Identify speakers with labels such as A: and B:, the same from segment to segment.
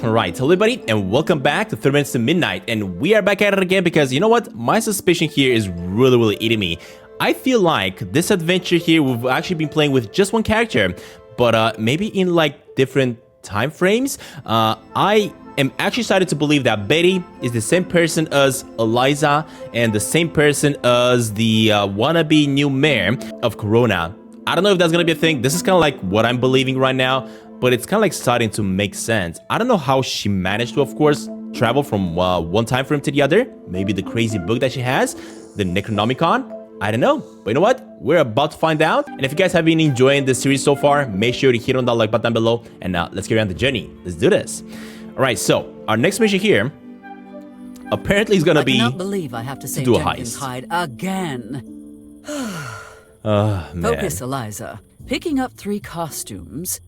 A: Alright, hello everybody, and welcome back to 3 Minutes to Midnight, and we are back at it again because you know what? My suspicion here is really eating me. I feel like this adventure here, we've actually been playing with just one character, but maybe in like different time frames. I am actually starting to believe that Betty is the same person as Eliza and the same person as the wannabe new mayor of Corona. I don't know if that's gonna be a thing. This is kind of like what I'm believing right now, but it's kind of like starting to make sense. I don't know how she managed to, of course, travel from one time frame to the other. Maybe the crazy book that she has, the Necronomicon. I don't know. But you know what? We're about to find out. And if you guys have been enjoying this series so far, make sure to hit on that like button below. And let's get on the journey. Let's do this. All right, so our next mission here apparently is going to be
B: I cannot believe I have to say
A: do a
B: Jenkins
A: heist.
B: Hyde again.
A: Man.
B: Focus, Eliza. Picking up 3 costumes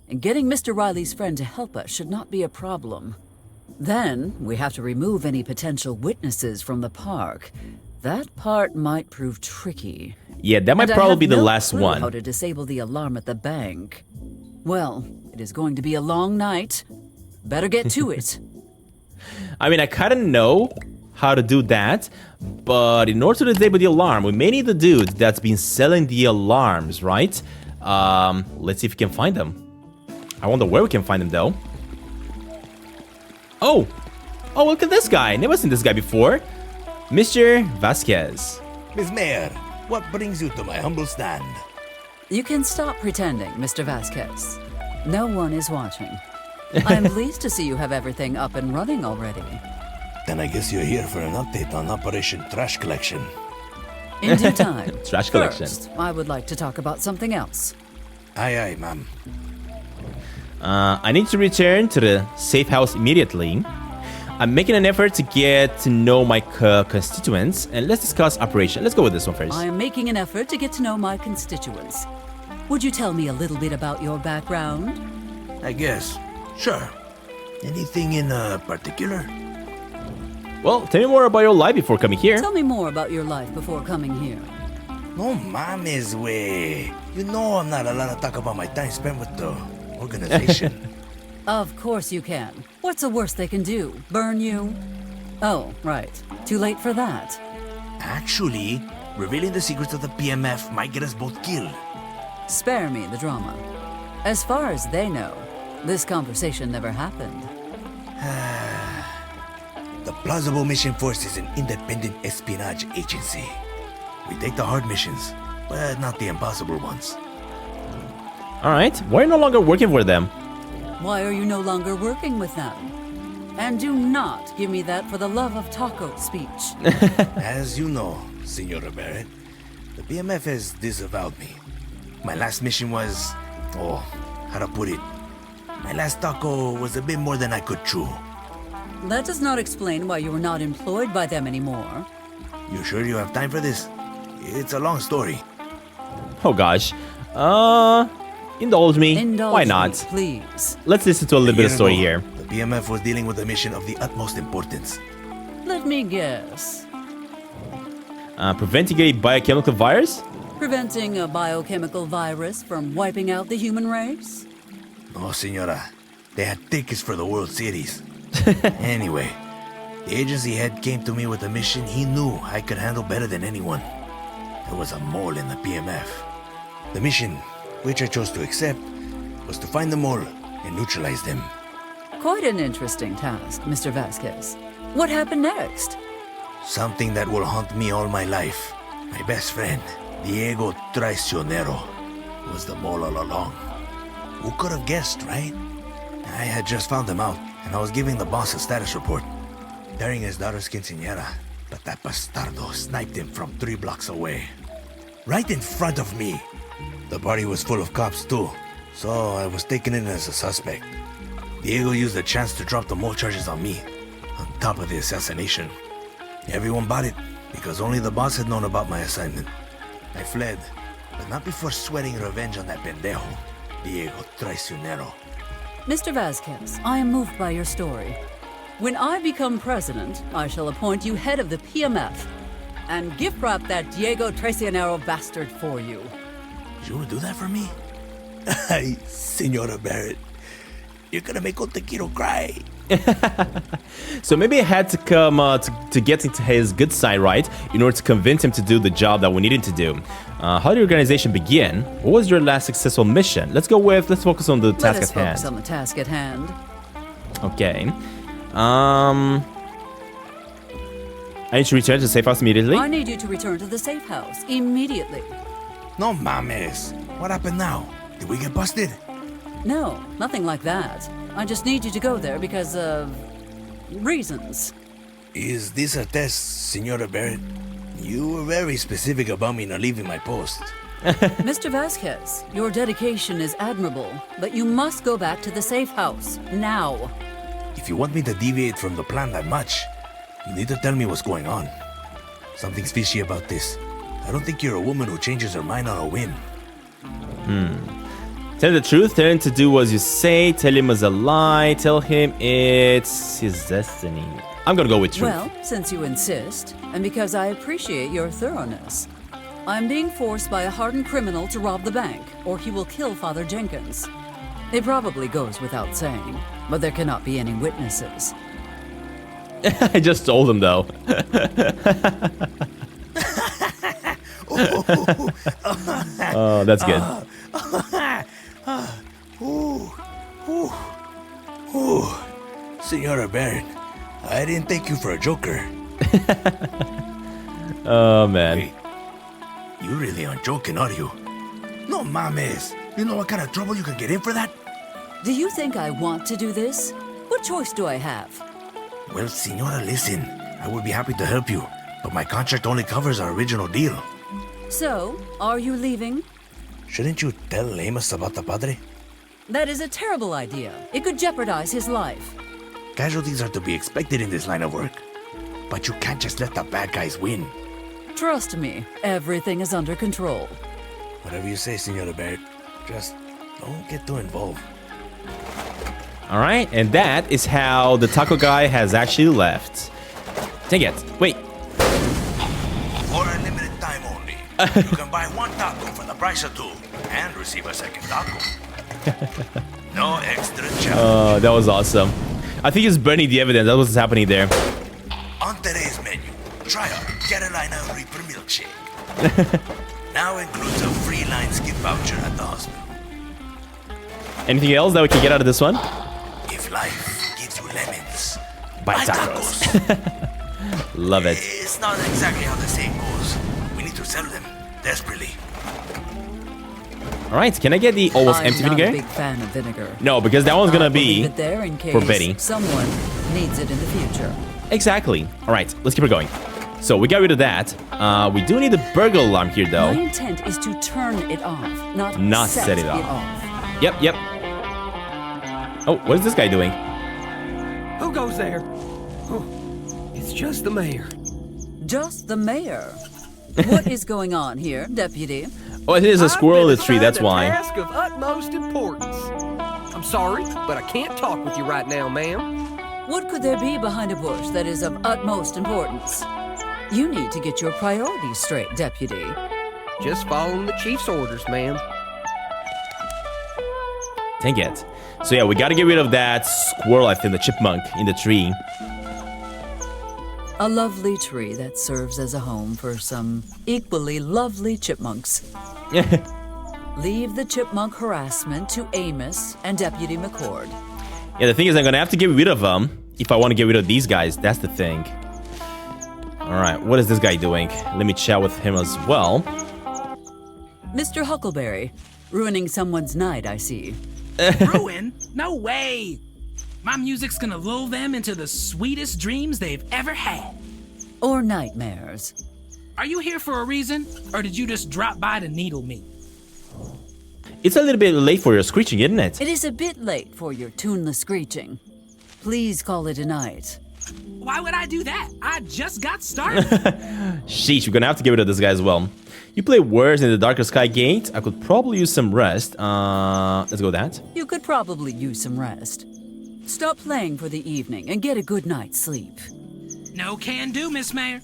B: and getting Mr. Riley's friend to help us should not be a problem. Then we have to remove any potential witnesses from the park. That part might prove tricky.
A: Yeah, that might
B: And I
A: probably
B: have
A: be the
B: no
A: last
B: clue
A: one.
B: How to disable the alarm at the bank. Well, it is going to be a long night. Better get to it.
A: I mean, I kind of know how to do that, but in order to disable the alarm, we may need the dude that's been selling the alarms, right? Let's see if we can find them. I wonder where we can find them, though. Oh, look at this guy. Never seen this guy before. Mr. Vasquez.
C: Miss Mayor, what brings you to my humble stand?
B: You can stop pretending, Mr. Vasquez. No one is watching. I am pleased to see you have everything up and running already.
C: Then I guess you're here for an update on Operation Trash Collection.
B: In due time.
A: Trash collection.
B: First, I would like to talk about something else.
C: Aye, ma'am.
A: I need to return to the safe house immediately. I'm making an effort to get to know my constituents, and let's discuss operation. Let's go with this one first.
B: I am making an effort to get to know my constituents. Would you tell me a little bit about your background?
C: I guess. Sure. Anything in particular?
A: Well, tell me more about your life before coming here.
B: Tell me more about your life before coming here.
C: No mames, way. You know I'm not allowed to talk about my time spent with the organization.
B: Of course you can. What's the worst they can do? Burn you? Oh, right. Too late for that.
C: Actually, revealing the secrets of the PMF might get us both killed.
B: Spare me the drama. As far as they know, this conversation never happened.
C: The Plausible Mission Force is an independent espionage agency. We take the hard missions, but not the impossible ones.
A: Alright, why are you no longer working for them?
B: Why are you no longer working with them? And do not give me that for the love of taco speech.
C: As you know, Senora Barrett, the BMF has disavowed me. My last mission was... how to put it? My last taco was a bit more than I could chew.
B: That does not explain why you are not employed by them anymore.
C: You sure you have time for this? It's a long story.
A: Oh gosh. Indulge me. Why not?
B: Me, please.
A: Let's listen to a little bit of story here.
C: The BMF was dealing with a mission of the utmost importance.
B: Let me guess.
A: Preventing a biochemical virus?
B: Preventing a biochemical virus from wiping out the human race?
C: No, Senora. They had tickets for the World Series. Anyway, the agency head came to me with a mission he knew I could handle better than anyone. There was a mole in the PMF. The mission, which I chose to accept, was to find the mole and neutralize them.
B: Quite an interesting task, Mr. Vasquez. What happened next?
C: Something that will haunt me all my life. My best friend, Diego Traicionero, was the mole all along. Who could have guessed, right? I had just found him out, and I was giving the boss a status report. During his daughter's quinceañera, but that bastardo sniped him from 3 blocks away. Right in front of me. The party was full of cops too, so I was taken in as a suspect. Diego used the chance to drop the mole charges on me, on top of the assassination. Everyone bought it, because only the boss had known about my assignment. I fled, but not before sweating revenge on that pendejo, Diego Traicionero.
B: Mr. Vasquez, I am moved by your story. When I become president, I shall appoint you head of the PMF and gift wrap that Diego Traicionero bastard for you.
C: You would do that for me? Ay, Senora Barrett. You're gonna make old Taquito cry.
A: So maybe I had to come to get into his good side, right? In order to convince him to do the job that we needed to do. How did the organization begin? What was your last successful mission? Let's focus on the task at hand.
B: Let us focus on the task at hand.
A: Okay. I need to return to the safe house immediately.
B: I need you to return to the safe house immediately.
C: No mames. What happened now? Did we get busted?
B: No, nothing like that. I just need you to go there because of reasons.
C: Is this a test, Senora Barrett? You were very specific about me not leaving my post.
B: Mr. Vasquez, your dedication is admirable, but you must go back to the safe house now.
C: If you want me to deviate from the plan that much, you need to tell me what's going on. Something's fishy about this. I don't think you're a woman who changes her mind on a whim.
A: Tell him the truth, tell him to do as you say, tell him as a lie, tell him it's his destiny. I'm gonna go with truth.
B: Well, since you insist, and because I appreciate your thoroughness, I'm being forced by a hardened criminal to rob the bank, or he will kill Father Jenkins. It probably goes without saying, but there cannot be any witnesses.
A: I just told him though. Oh, that's good.
C: Senora Barrett, I didn't take you for a joker.
A: Oh, man.
C: Wait, you really aren't joking, are you? No mames. You know what kind of trouble you could get in for that?
B: Do you think I want to do this? What choice do I have?
C: Well, Senora, listen. I would be happy to help you, but my contract only covers our original deal.
B: So, are you leaving?
C: Shouldn't you tell Amos about the padre?
B: That is a terrible idea. It could jeopardize his life.
C: Casualties are to be expected in this line of work. But you can't just let the bad guys win.
B: Trust me, everything is under control.
C: Whatever you say, Senora Barrett. Just don't get too involved.
A: Alright, and that is how the taco guy has actually left. Dang it. Wait.
C: For a limited time only, you can buy one taco for the price of two and receive a second taco. No extra charge.
A: That was awesome. I think he's burning the evidence. That's what's happening there.
C: On today's menu, try our Carolina Reaper milkshake. Now includes a free line skip voucher at the hospital.
A: Anything else that we can get out of this one?
C: If life gives you lemons,
A: Buy tacos. Love it.
C: It's not exactly how the saying goes. We need to sell them desperately.
A: Alright, can I get the almost empty
B: I'm not
A: vinegar?
B: a big fan of vinegar.
A: No, because that one's gonna
B: I will
A: be
B: leave it there in case
A: for Betty.
B: someone needs it in the future.
A: Exactly. Alright, let's keep it going. So we got rid of that. We do need a burglar alarm here though.
B: My intent is to turn it off,
A: Not set it off. Yep. Oh, what is this guy doing?
D: Who goes there? Oh, it's just the mayor.
B: Just the mayor. What is going on here, deputy?
A: Oh, it is a squirrel in
D: I've
A: the tree,
D: been
A: that's
D: assigned
A: why.
D: a task of utmost importance. I'm sorry, but I can't talk with you right now, ma'am.
B: What could there be behind a bush that is of utmost importance? You need to get your priorities straight, deputy.
D: Just following the chief's orders, ma'am.
A: Dang it. So yeah, we gotta get rid of that squirrel, I think, the chipmunk in the tree.
B: A lovely tree that serves as a home for some equally lovely chipmunks. Leave the chipmunk harassment to Amos and Deputy McCord.
A: Yeah, the thing is I'm gonna have to get rid of them if I want to get rid of these guys. That's the thing. Alright, what is this guy doing? Let me chat with him as well.
B: Mr. Huckleberry, ruining someone's night, I see.
E: Ruin? No way! My music's gonna lull them into the sweetest dreams they've ever had.
B: Or nightmares.
E: Are you here for a reason, or did you just drop by to needle me?
A: It's a little bit late for your screeching, isn't it?
B: It is a bit late for your tuneless screeching. Please call it a night.
E: Why would I do that? I just got started.
A: Sheesh, we're gonna have to get rid of this guy as well. You play worse in the Darker Sky Gate. I could probably use some rest. Let's go with that.
B: You could probably use some rest. Stop playing for the evening and get a good night's sleep.
E: No can do, Miss Mayor.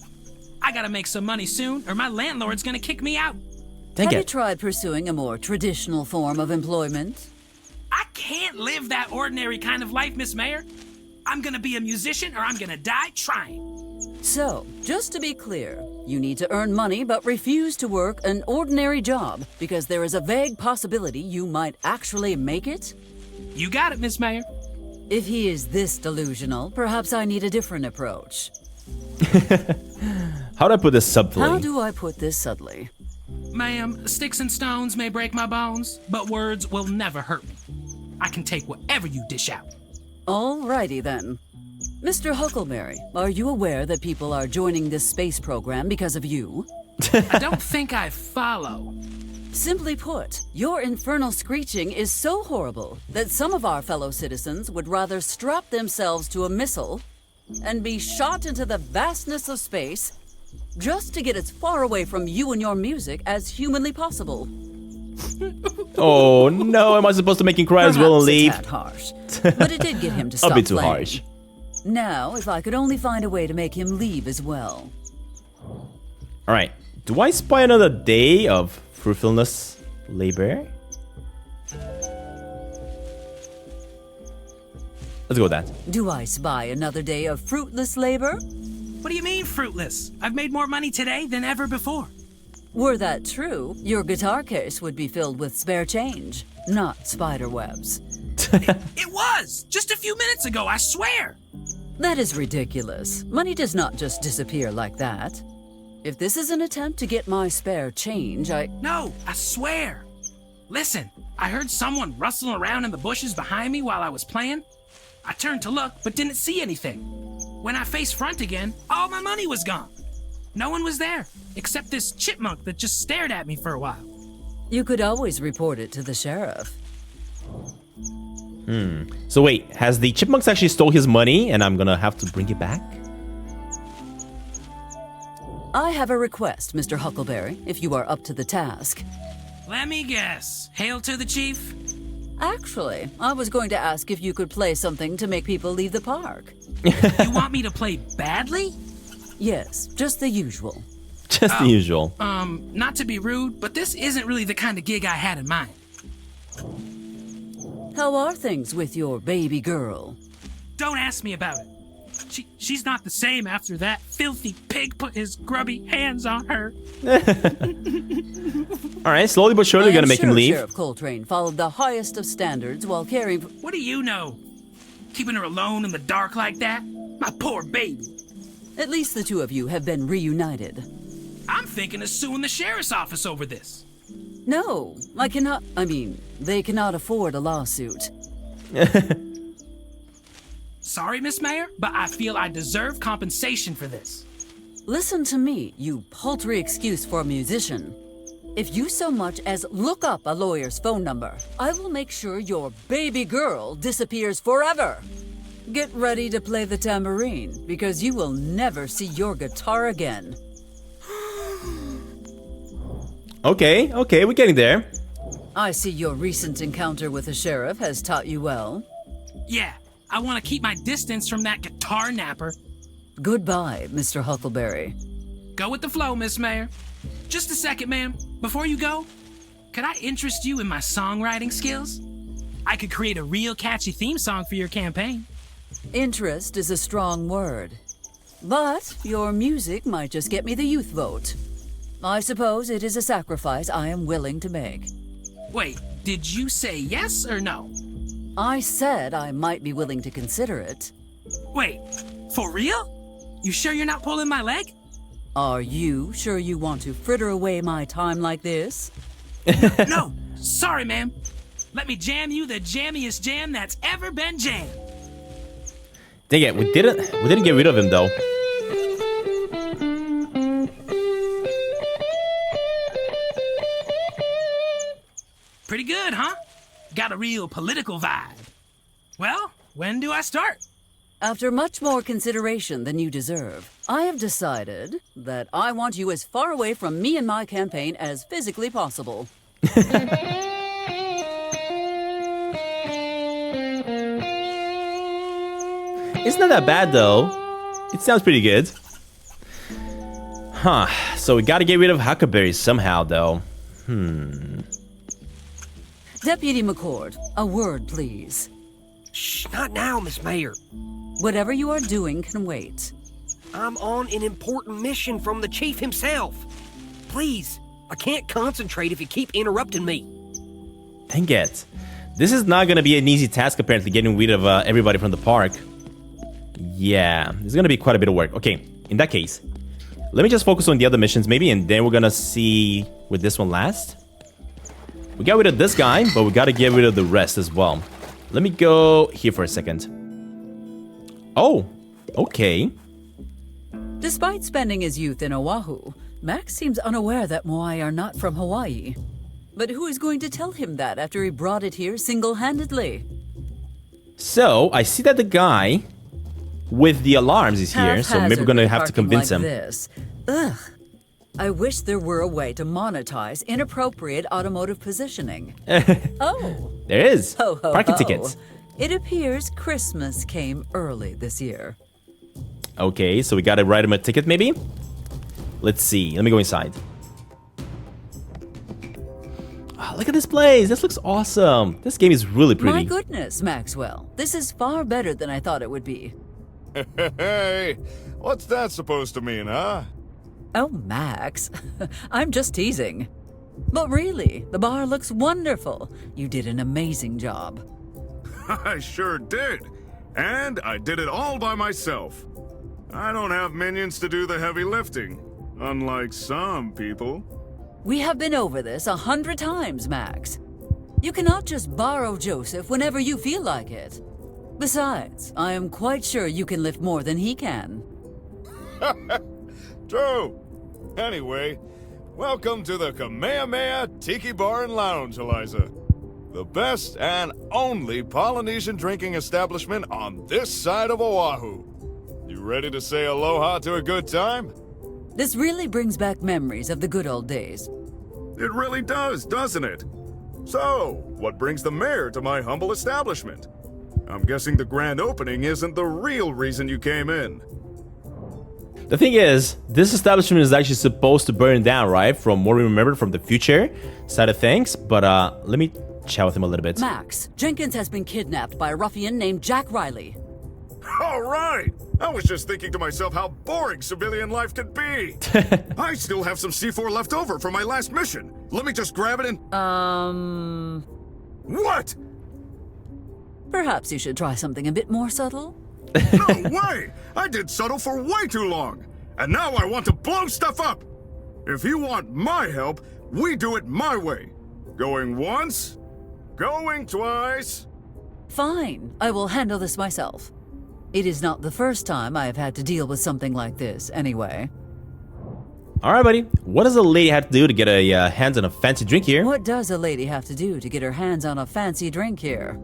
E: I gotta make some money soon, or my landlord's gonna kick me out.
A: Dang
B: Have you
A: it.
B: tried pursuing a more traditional form of employment?
E: I can't live that ordinary kind of life, Miss Mayor. I'm gonna be a musician or I'm gonna die trying.
B: So, just to be clear, you need to earn money but refuse to work an ordinary job because there is a vague possibility you might actually make it?
E: You got it, Miss Mayor.
B: If he is this delusional, perhaps I need a different approach.
A: How do I put this subtly?
B: How do I put this subtly?
E: Ma'am, sticks and stones may break my bones, but words will never hurt me. I can take whatever you dish out.
B: Alrighty then. Mr. Huckleberry, are you aware that people are joining this space program because of you?
E: I don't think I follow.
B: Simply put, your infernal screeching is so horrible that some of our fellow citizens would rather strap themselves to a missile and be shot into the vastness of space just to get as far away from you and your music as humanly possible.
A: Oh no, am I supposed to make him cry as well and leave?
B: Perhaps a tad harsh, but it did get him to stop
A: A bit too
B: playing.
A: harsh.
B: Now, if I could only find a way to make him leave as well.
A: Alright, do I spy another day of fruitfulness labor? Let's go with that.
B: Do I spy another day of fruitless labor?
E: What do you mean, fruitless? I've made more money today than ever before.
B: Were that true, your guitar case would be filled with spare change, not spider webs.
E: It was! Just a few minutes ago, I swear!
B: That is ridiculous. Money does not just disappear like that. If this is an attempt to get my spare change,
E: No, I swear. Listen, I heard someone rustling around in the bushes behind me while I was playing. I turned to look, but didn't see anything. When I faced front again, all my money was gone. No one was there, except this chipmunk that just stared at me for a while.
B: You could always report it to the sheriff.
A: So wait, has the chipmunks actually stole his money and I'm gonna have to bring it back?
B: I have a request, Mr. Huckleberry, if you are up to the task.
E: Let me guess. Hail to the chief?
B: Actually, I was going to ask if you could play something to make people leave the park.
E: You want me to play badly?
B: Yes, just the usual.
A: Just the usual.
E: Not to be rude, but this isn't really the kind of gig I had in mind.
B: How are things with your baby girl?
E: Don't ask me about it. She's not the same after that filthy pig put his grubby hands on her.
A: Alright, slowly but surely
B: I
A: gonna
B: am
A: make him
B: sure
A: leave.
B: Sheriff Coltrane followed the highest of standards while caring.
E: What do you know? Keeping her alone in the dark like that? My poor baby.
B: At least the two of you have been reunited.
E: I'm thinking of suing the sheriff's office over this.
B: No, I cannot. I mean, they cannot afford a lawsuit.
E: Sorry, Miss Mayor, but I feel I deserve compensation for this.
B: Listen to me, you paltry excuse for a musician. If you so much as look up a lawyer's phone number, I will make sure your baby girl disappears forever. Get ready to play the tambourine, because you will never see your guitar again.
A: Okay, we're getting there.
B: I see your recent encounter with the sheriff has taught you well.
E: Yeah, I want to keep my distance from that guitar napper.
B: Goodbye, Mr. Huckleberry.
E: Go with the flow, Miss Mayor. Just a second, ma'am. Before you go, could I interest you in my songwriting skills? I could create a real catchy theme song for your campaign.
B: Interest is a strong word. But your music might just get me the youth vote. I suppose it is a sacrifice I am willing to make.
E: Wait, did you say yes or no?
B: I said I might be willing to consider it.
E: Wait, for real? You sure you're not pulling my leg?
B: Are you sure you want to fritter away my time like this?
E: No, sorry, ma'am. Let me jam you the jammiest jam that's ever been jammed.
A: Dang it, we didn't get rid of him though.
E: Pretty good, huh? Got a real political vibe. Well, when do I start?
B: After much more consideration than you deserve, I have decided that I want you as far away from me and my campaign as physically possible.
A: It's not that bad though. It sounds pretty good. Huh, so we gotta get rid of Huckleberry somehow though.
B: Deputy McCord, a word, please.
D: Shh, not now, Miss Mayor.
B: Whatever you are doing can wait.
D: I'm on an important mission from the chief himself. Please, I can't concentrate if you keep interrupting me.
A: Dang it. This is not gonna be an easy task, apparently, getting rid of everybody from the park. Yeah, it's gonna be quite a bit of work. Okay, in that case, let me just focus on the other missions maybe, and then we're gonna see with this one last. We got rid of this guy, but we gotta get rid of the rest as well. Let me go here for a second. Oh, okay.
B: Despite spending his youth in Oahu, Max seems unaware that Moai are not from Hawaii. But who is going to tell him that after he brought it here single-handedly?
A: So, I see that the guy with the alarms is here, so maybe we're gonna have to convince him.
B: This. Ugh. I wish there were a way to monetize inappropriate automotive positioning. Oh.
A: There is.
B: Ho, ho,
A: Parking
B: ho.
A: tickets.
B: It appears Christmas came early this year.
A: Okay, so we gotta write him a ticket maybe? Let's see. Let me go inside. Oh, look at this place. This looks awesome. This game is really pretty.
B: My goodness, Maxwell. This is far better than I thought it would be.
F: Hey, what's that supposed to mean, huh?
B: Oh, Max. I'm just teasing. But really, the bar looks wonderful. You did an amazing job.
F: I sure did. And I did it all by myself. I don't have minions to do the heavy lifting, unlike some people.
B: We have been over this 100 times, Max. You cannot just borrow Joseph whenever you feel like it. Besides, I am quite sure you can lift more than he can.
F: True. Anyway, welcome to the Kamehameha Tiki Bar and Lounge, Eliza. The best and only Polynesian drinking establishment on this side of Oahu. You ready to say aloha to a good time?
B: This really brings back memories of the good old days.
F: It really does, doesn't it? So, what brings the mayor to my humble establishment? I'm guessing the grand opening isn't the real reason you came in.
A: The thing is, this establishment is actually supposed to burn down, right? From what we remember from the future side of things. But let me chat with him a little bit.
B: Max, Jenkins has been kidnapped by a ruffian named Jack Riley.
F: All right! I was just thinking to myself how boring civilian life could be. I still have some C4 left over from my last mission. Let me just grab it and... What?
B: Perhaps you should try something a bit more subtle.
F: No way! I did subtle for way too long. And now I want to blow stuff up. If you want my help, we do it my way. Going once, going twice.
B: Fine, I will handle this myself. It is not the first time I have had to deal with something like this, anyway.
A: Alright, buddy. What does a lady have to do to get a hands on a fancy drink here?
B: What does a lady have to do to get her hands on a fancy drink here?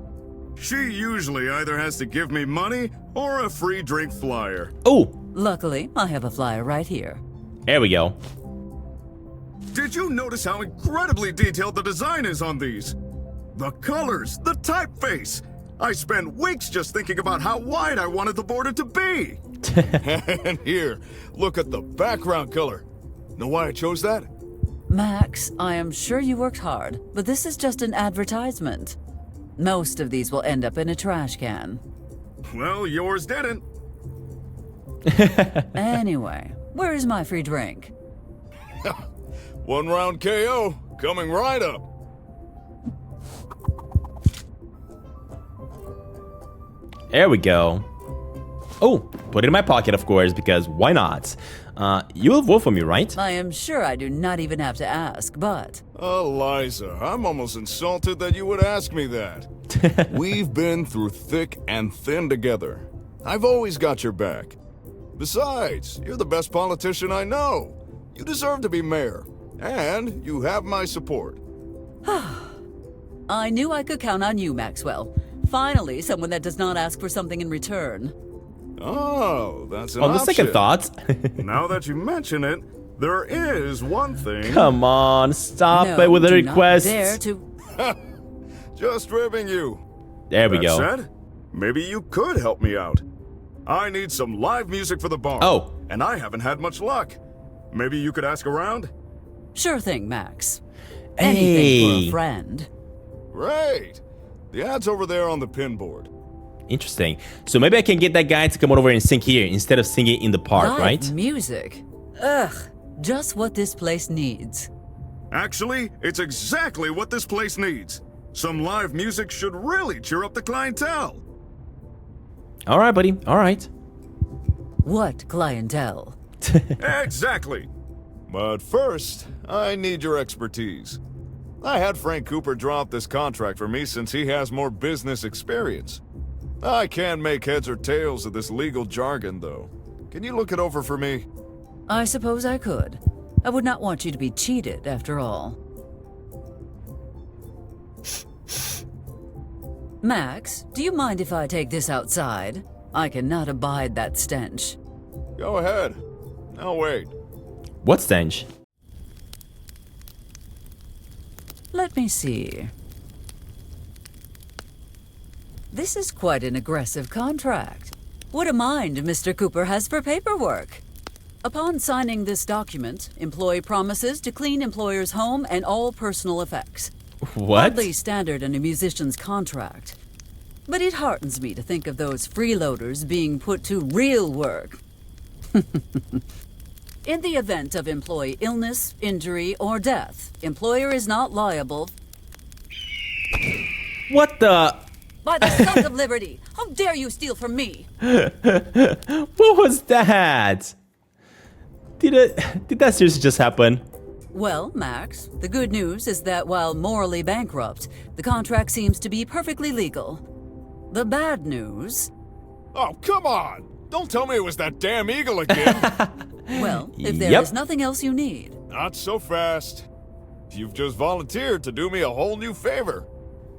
F: She usually either has to give me money or a free drink flyer.
A: Oh,
B: Luckily, I have a flyer right here.
A: there we go.
F: Did you notice how incredibly detailed the design is on these? The colors, the typeface. I spent weeks just thinking about how wide I wanted the border to be. And here, look at the background color. Know why I chose that?
B: Max, I am sure you worked hard, but this is just an advertisement. Most of these will end up in a trash can.
F: Well, yours didn't.
B: Anyway, where is my free drink?
F: One round KO, coming right up.
A: There we go. Oh, put it in my pocket, of course, because why not? You will vote for me, right?
B: I am sure I do not even have to ask, but...
F: Eliza, I'm almost insulted that you would ask me that. We've been through thick and thin together. I've always got your back. Besides, you're the best politician I know. You deserve to be mayor, and you have my support.
B: I knew I could count on you, Maxwell. Finally, someone that does not ask for something in return.
F: Oh, that's an
A: On the second
F: option.
A: thought.
F: Now that you mention it, there is one thing.
A: Come on, stop
B: No,
A: it with the
B: do
A: requests.
B: not dare to...
F: Just ribbing you.
A: There we
F: That
A: go.
F: said, maybe you could help me out. I need some live music for the bar.
A: Oh.
F: And I haven't had much luck. Maybe you could ask around?
B: Sure thing, Max. Anything for
A: Hey.
B: a friend.
F: Great. The ad's over there on the pinboard.
A: Interesting. So maybe I can get that guy to come on over and sing here instead of singing in the park,
B: Live
A: right?
B: music? Ugh, just what this place needs.
F: Actually, it's exactly what this place needs. Some live music should really cheer up the clientele.
A: All right, buddy. All right.
B: What clientele?
F: Exactly. But first, I need your expertise. I had Frank Cooper draw up this contract for me since he has more business experience. I can't make heads or tails of this legal jargon, though. Can you look it over for me?
B: I suppose I could. I would not want you to be cheated, after all. Max, do you mind if I take this outside? I cannot abide that stench.
F: Go ahead. Now wait.
A: What stench?
B: Let me see. This is quite an aggressive contract. What a mind Mr. Cooper has for paperwork. Upon signing this document, employee promises to clean employer's home and all personal effects.
A: What?
B: Hardly standard in a musician's contract. But it heartens me to think of those freeloaders being put to real work. In the event of employee illness, injury, or death, employer is not liable.
A: What the?
B: By the Sons of Liberty, how dare you steal from me?
A: What was that? Did that seriously just happen?
B: Well, Max, the good news is that while morally bankrupt, the contract seems to be perfectly legal. The bad news...
F: Oh, come on! Don't tell me it was that damn eagle again!
B: Well, if there
A: Yep.
B: is nothing else you need.
F: Not so fast. You've just volunteered to do me a whole new favor.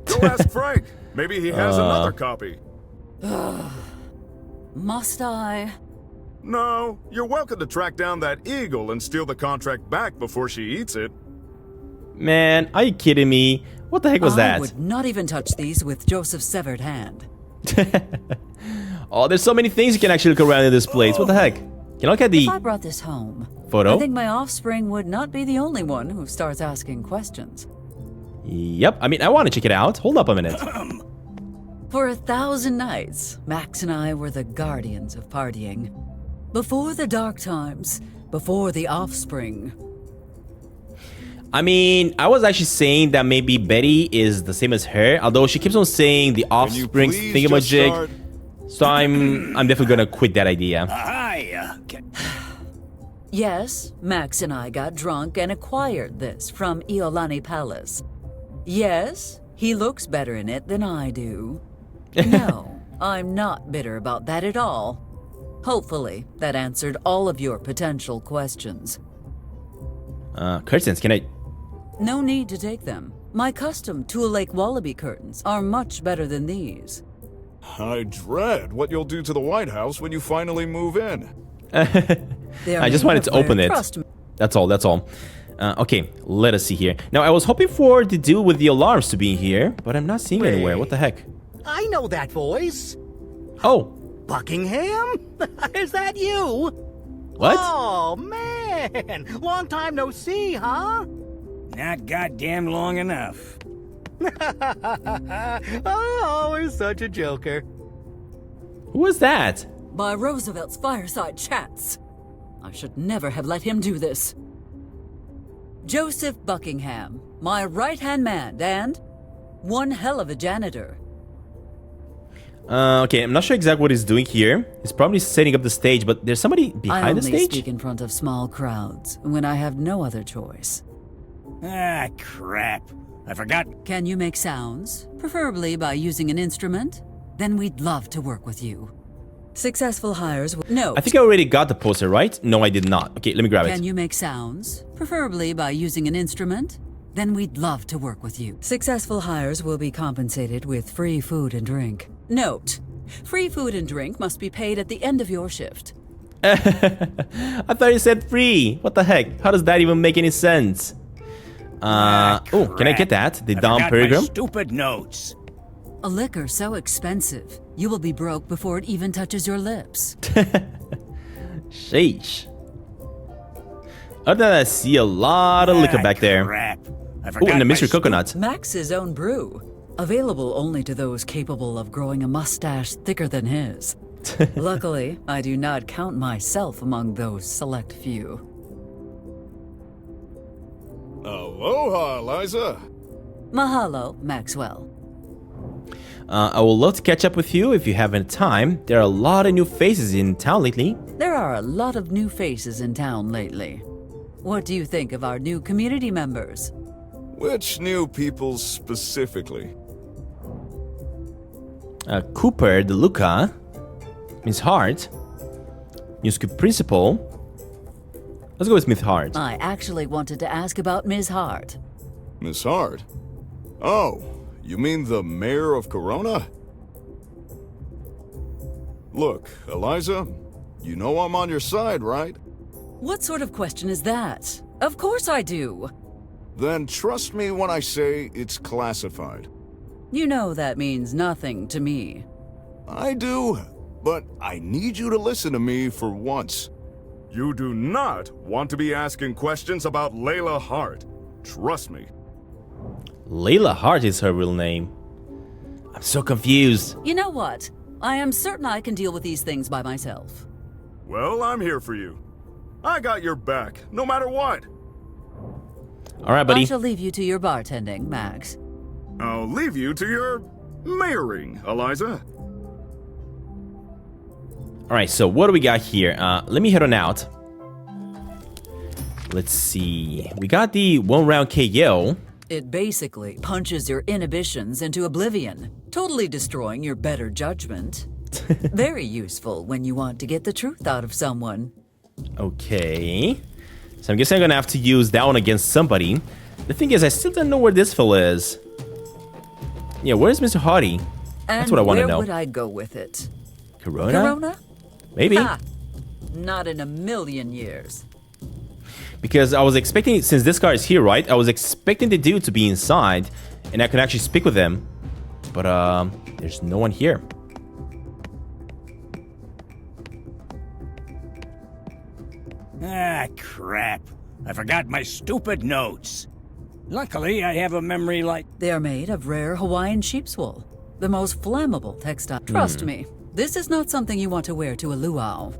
F: Go ask Frank. Maybe he has another copy.
B: Must I?
F: No, you're welcome to track down that eagle and steal the contract back before she eats it.
A: Man, are you kidding me? What the heck was
B: I
A: that?
B: would not even touch these with Joseph's severed hand.
A: Oh, there's so many things you can actually look around in this place. What the heck? Can you look at the
B: If I brought this home,
A: photo?
B: I think my offspring would not be the only one who starts asking questions.
A: Yep, I mean, I want to check it out. Hold up a minute.
B: For 1,000 nights, Max and I were the guardians of partying. Before the dark times, before the offspring.
A: I mean, I was actually saying that maybe Betty is the same as her, although she keeps on saying the offspring
F: please just start?
A: thingamajig. So I'm definitely gonna quit that idea.
B: Yes, Max and I got drunk and acquired this from Iolani Palace. Yes, he looks better in it than I do. No, I'm not bitter about that at all. Hopefully, that answered all of your potential questions.
A: Curtains, can I...
B: No need to take them. My custom Tool Lake Wallaby curtains are much better than these.
F: I dread what you'll do to the White House when you finally move in.
A: I just wanted to open it.
B: Trust me.
A: That's all, that's all. Okay, let us see here. Now, I was hoping for the deal with the alarms to be here, but I'm not seeing anywhere. What the heck?
G: I know that voice.
A: Oh,
G: Buckingham? Is that you?
A: what?
G: Oh, man. Long time no see, huh?
H: Not goddamn long enough.
G: Oh, he's such a joker.
A: Who was that?
B: By Roosevelt's fireside chats. I should never have let him do this. Joseph Buckingham, my right-hand man, and one hell of a janitor.
A: Okay, I'm not sure exactly what he's doing here. He's probably setting up the stage, but there's somebody
B: I
A: behind the
B: only
A: stage?
B: speak in front of small crowds when I have no other choice.
H: Ah, crap. I forgot.
B: Can you make sounds, preferably by using an instrument? Then we'd love to work with you. Successful hires will... No.
A: I think I already got the poster, right? No, I did not. Okay, let me grab
B: Can
A: it.
B: you make sounds, preferably by using an instrument? Then we'd love to work with you. Successful hires will be compensated with free food and drink. Note, free food and drink must be paid at the end of your shift.
A: I thought you said free. What the heck? How does that even make any sense? Oh, can I get that? The
H: I
A: Dom
H: forgot my
A: Pilgrim?
H: stupid notes.
B: A liquor so expensive, you will be broke before it even touches your lips.
A: Sheesh. Other than that, I see a lot of liquor back there.
H: Crap. I
A: Oh,
H: forgot
A: and the
H: my
A: mystery coconut.
B: Max's own brew. Available only to those capable of growing a mustache thicker than his. Luckily, I do not count myself among those select few.
F: Aloha, Eliza.
B: Mahalo, Maxwell.
A: I would love to catch up with you if you have any time. There are a lot of new faces in town lately.
B: There are a lot of new faces in town lately. What do you think of our new community members?
F: Which new people specifically?
A: Cooper, the Luca, Miss Hart, new school principal. Let's go with Miss Hart.
B: I actually wanted to ask about Ms. Hart.
F: Miss Hart? Oh, you mean the mayor of Corona? Look, Eliza, you know I'm on your side, right?
B: What sort of question is that? Of course I do.
F: Then trust me when I say it's classified.
B: You know that means nothing to me.
F: I do, but I need you to listen to me for once. You do not want to be asking questions about Layla Hart. Trust me.
A: Layla Hart is her real name. I'm so confused.
B: You know what? I am certain I can deal with these things by myself.
F: Well, I'm here for you. I got your back, no matter what.
A: All right, buddy.
B: I shall leave you to your bartending, Max.
F: I'll leave you to your mayoring, Eliza.
A: All right, so what do we got here? Let me head on out. Let's see. We got the 1-round KO.
B: It basically punches your inhibitions into oblivion, totally destroying your better judgment. Very useful when you want to get the truth out of someone.
A: Okay. So I'm guessing I'm gonna have to use that one against somebody. The thing is, I still don't know where this fella is. Yeah, where's Mr. Hardy? That's what I want to know.
B: Where would I go with it?
A: Corona?
B: Corona?
A: Maybe.
B: Ha! Not in a million years.
A: Because I was expecting, since this guy is here, right? I was expecting the dude to be inside, and I could actually speak with him. But, there's no one here.
H: Ah, crap. I forgot my stupid notes. Luckily, I have a memory like...
B: They are made of rare Hawaiian sheep's wool, the most flammable textile. Trust me, this is not something you want to wear to a luau.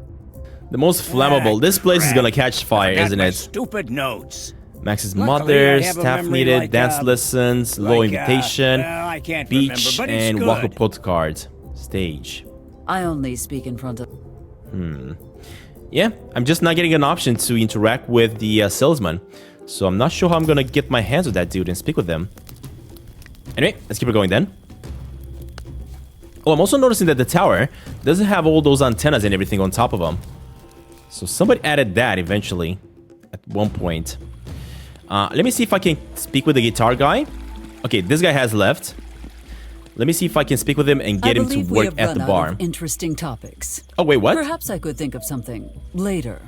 A: The most flammable. This place is
H: crap.
A: gonna catch fire,
H: I forgot
A: isn't
H: my
A: it?
H: Stupid notes.
A: Max's
H: Luckily,
A: mother,
H: I have a
A: staff
H: memory
A: needed,
H: like,
A: dance lessons, low invitation,
H: well, I can't
A: beach,
H: remember, but it's
A: and
H: good.
A: walk-up postcard. Stage.
B: I only speak in front of...
A: Yeah, I'm just not getting an option to interact with the salesman. So I'm not sure how I'm gonna get my hands with that dude and speak with them. Anyway, let's keep it going then. Oh, I'm also noticing that the tower doesn't have all those antennas and everything on top of them. So somebody added that eventually at one point. Let me see if I can speak with the guitar guy. Okay, this guy has left. Let me see if I can speak with him and get him to work at the bar.
B: Interesting topics.
A: Oh, wait, what?
B: Perhaps I could think of something later.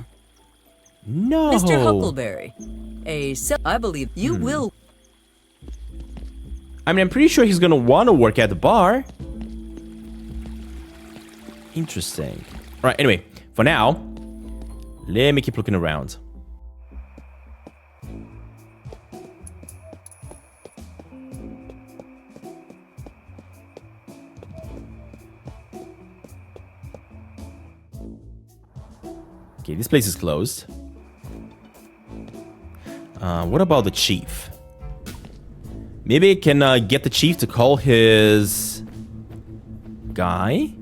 A: No.
B: Mr. Huckleberry, I believe you will.
A: I mean, I'm pretty sure he's gonna want to work at the bar. Interesting. All right, anyway, for now, let me keep looking around. Okay, this place is closed. What about the chief? Maybe I can get the chief to call his guy?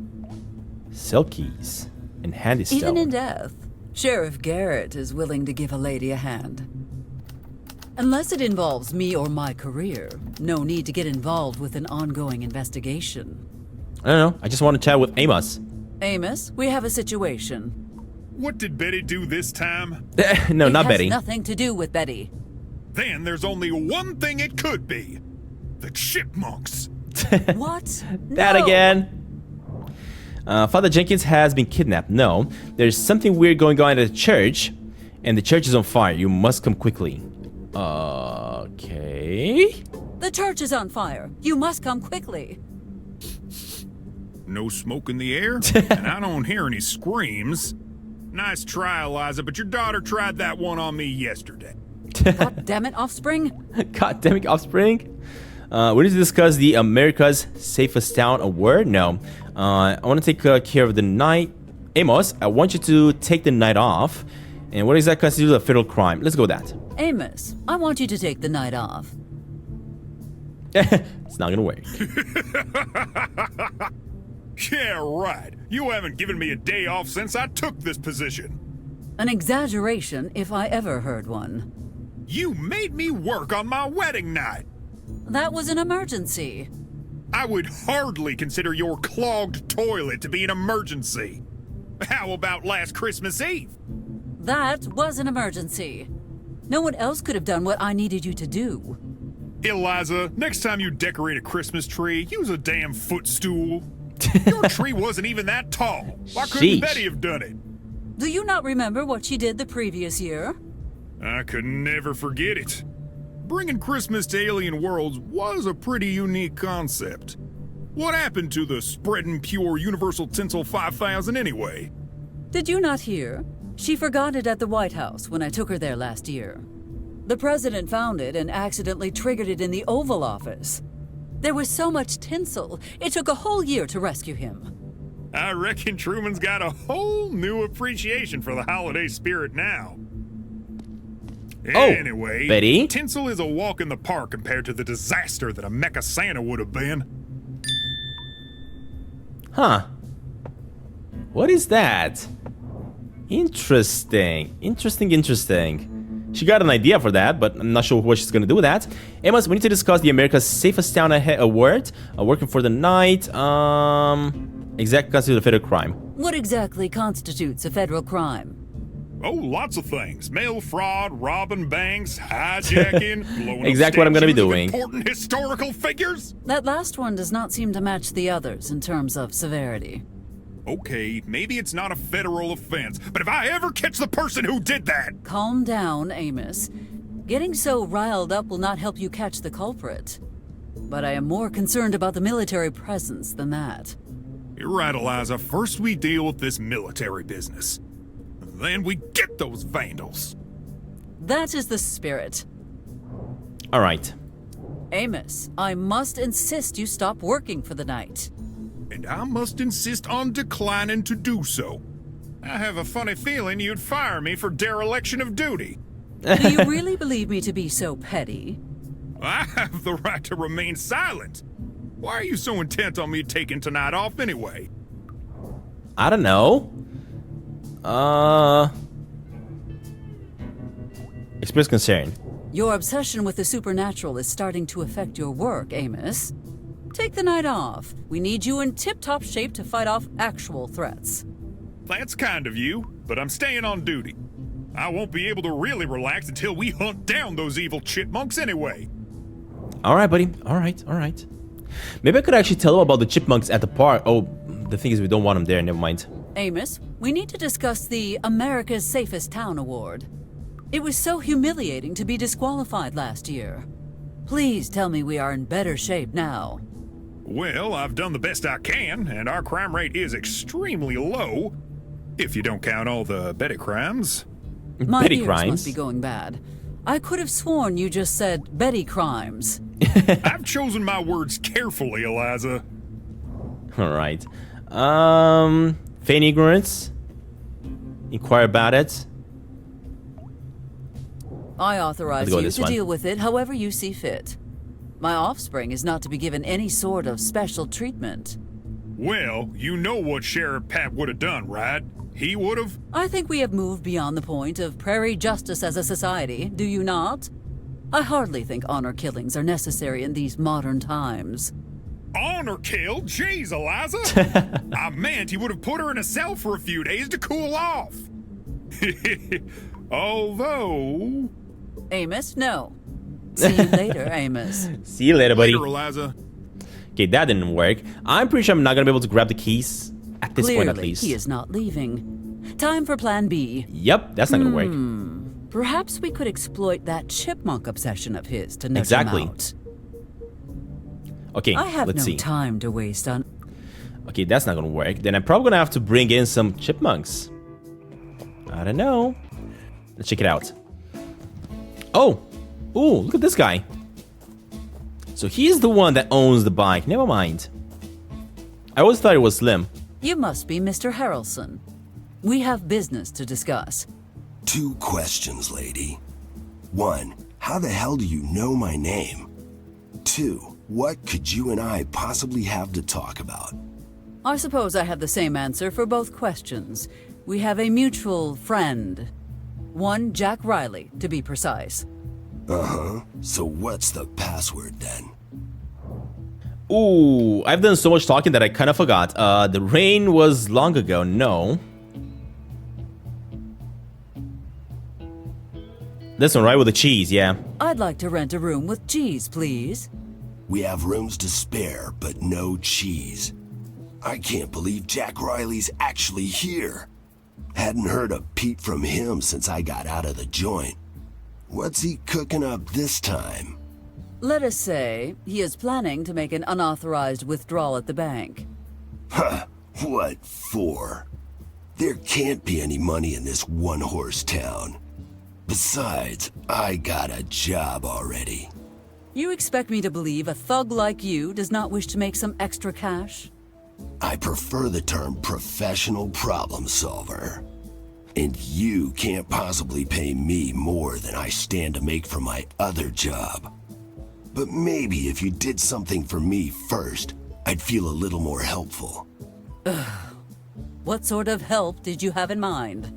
A: Cell keys and handy stuff.
B: Even in death, Sheriff Garrett is willing to give a lady a hand. Unless it involves me or my career, no need to get involved with an ongoing investigation.
A: I don't know. I just want to chat with Amos.
B: Amos, we have a situation.
I: What did Betty do this time?
A: No, not Betty.
B: It has nothing to do with Betty.
I: Then there's only one thing it could be. The chipmunks.
B: What?
A: That
B: No.
A: again. Father Jenkins has been kidnapped. No, there's something weird going on at the church, and the church is on fire. You must come quickly. Okay.
B: The church is on fire. You must come quickly.
I: No smoke in the air, and I don't hear any screams. Nice try, Eliza, but your daughter tried that one on me yesterday.
B: God damn it, Offspring.
A: God damn it, Offspring. We need to discuss the America's Safest Town Award. No. I want to take care of the night. Amos, I want you to take the night off. And what exactly constitutes a federal crime? Let's go with that.
B: Amos, I want you to take the night off.
A: It's not gonna work.
I: Yeah, right. You haven't given me a day off since I took this position.
B: An exaggeration if I ever heard one.
I: You made me work on my wedding night.
B: That was an emergency.
I: I would hardly consider your clogged toilet to be an emergency. How about last Christmas Eve?
B: That was an emergency. No one else could have done what I needed you to do.
I: Eliza, next time you decorate a Christmas tree, use a damn footstool. Your tree wasn't even that tall. Why couldn't
A: Sheesh.
I: Betty have done it?
B: Do you not remember what she did the previous year?
I: I could never forget it. Bringing Christmas to alien worlds was a pretty unique concept. What happened to the spreading pure universal tinsel 5000 anyway?
B: Did you not hear? She forgot it at the White House when I took her there last year. The president found it and accidentally triggered it in the Oval Office. There was so much tinsel, it took a whole year to rescue him.
I: I reckon Truman's got a whole new appreciation for the holiday spirit now.
A: Oh,
I: Anyway,
A: Betty?
I: tinsel is a walk in the park compared to the disaster that a Mecha Santa would have been.
A: Huh. What is that? Interesting. Interesting. She got an idea for that, but I'm not sure what she's gonna do with that. Amos, we need to discuss the America's Safest Town Award. Working for the night. Exactly constitutes a federal crime.
B: What exactly constitutes a federal crime?
I: Oh, lots of things. Mail fraud, robbing banks, hijacking, blowing
A: Exactly
I: up
A: what I'm gonna be
I: statues of
A: doing.
I: important historical figures.
B: That last one does not seem to match the others in terms of severity.
I: Okay, maybe it's not a federal offense, but if I ever catch the person who did that...
B: Calm down, Amos. Getting so riled up will not help you catch the culprit. But I am more concerned about the military presence than that.
I: You're right, Eliza. First we deal with this military business. Then we get those vandals.
B: That is the spirit.
A: All right.
B: Amos, I must insist you stop working for the night.
I: And I must insist on declining to do so. I have a funny feeling you'd fire me for dereliction of duty.
B: Do you really believe me to be so petty?
I: I have the right to remain silent. Why are you so intent on me taking tonight off anyway?
A: I don't know. Express concern.
B: Your obsession with the supernatural is starting to affect your work, Amos. Take the night off. We need you in tip-top shape to fight off actual threats.
I: That's kind of you, but I'm staying on duty. I won't be able to really relax until we hunt down those evil chipmunks anyway.
A: All right, buddy. All right. Maybe I could actually tell them about the chipmunks at the park. Oh, the thing is we don't want them there. Never mind.
B: Amos, we need to discuss the America's Safest Town Award. It was so humiliating to be disqualified last year. Please tell me we are in better shape now.
I: Well, I've done the best I can, and our crime rate is extremely low. If you don't count all the Betty crimes.
B: My
A: Betty
B: ears
A: crimes?
B: must be going bad. I could have sworn you just said Betty crimes.
I: I've chosen my words carefully, Eliza.
A: All right. Feign ignorance. Inquire about it.
B: I authorize
A: Let's go with
B: you
A: this
B: to
A: one.
B: deal with it however you see fit. My offspring is not to be given any sort of special treatment.
I: Well, you know what Sheriff Pat would have done, right? He would have...
B: I think we have moved beyond the point of prairie justice as a society, do you not? I hardly think honor killings are necessary in these modern times.
I: Honor kill? Jeez, Eliza! I meant he would have put her in a cell for a few days to cool off. Although...
B: Amos, no. See you later, Amos.
A: See you later, buddy.
I: Later, Eliza.
A: Okay, that didn't work. I'm pretty sure I'm not gonna be able to grab the keys at this
B: Clearly,
A: point, at least.
B: he is not leaving. Time for Plan B.
A: Yep, that's not gonna work.
B: Perhaps we could exploit that chipmunk obsession of his to nudge
A: Exactly.
B: him out.
A: Okay,
B: I have
A: let's
B: no
A: see.
B: time to waste on...
A: Okay, that's not gonna work. Then I'm probably gonna have to bring in some chipmunks. I don't know. Let's check it out. Oh! Ooh, look at this guy. So he's the one that owns the bike. Never mind. I always thought it was Slim.
B: You must be Mr. Harrelson. We have business to discuss.
J: 2 questions, lady. 1, how the hell do you know my name? 2, what could you and I possibly have to talk about?
B: I suppose I have the same answer for both questions. We have a mutual friend. One Jack Riley, to be precise.
J: Uh-huh. So what's the password then?
A: Ooh, I've done so much talking that I kind of forgot. The rain was long ago. No. This one, right, with the cheese, yeah.
B: I'd like to rent a room with cheese, please.
J: We have rooms to spare, but no cheese. I can't believe Jack Riley's actually here. Hadn't heard a peep from him since I got out of the joint. What's he cooking up this time?
B: Let us say he is planning to make an unauthorized withdrawal at the bank.
J: Huh, what for? There can't be any money in this one-horse town. Besides, I got a job already.
B: You expect me to believe a thug like you does not wish to make some extra cash?
J: I prefer the term professional problem solver. And you can't possibly pay me more than I stand to make from my other job. But maybe if you did something for me first, I'd feel a little more helpful.
B: What sort of help did you have in mind?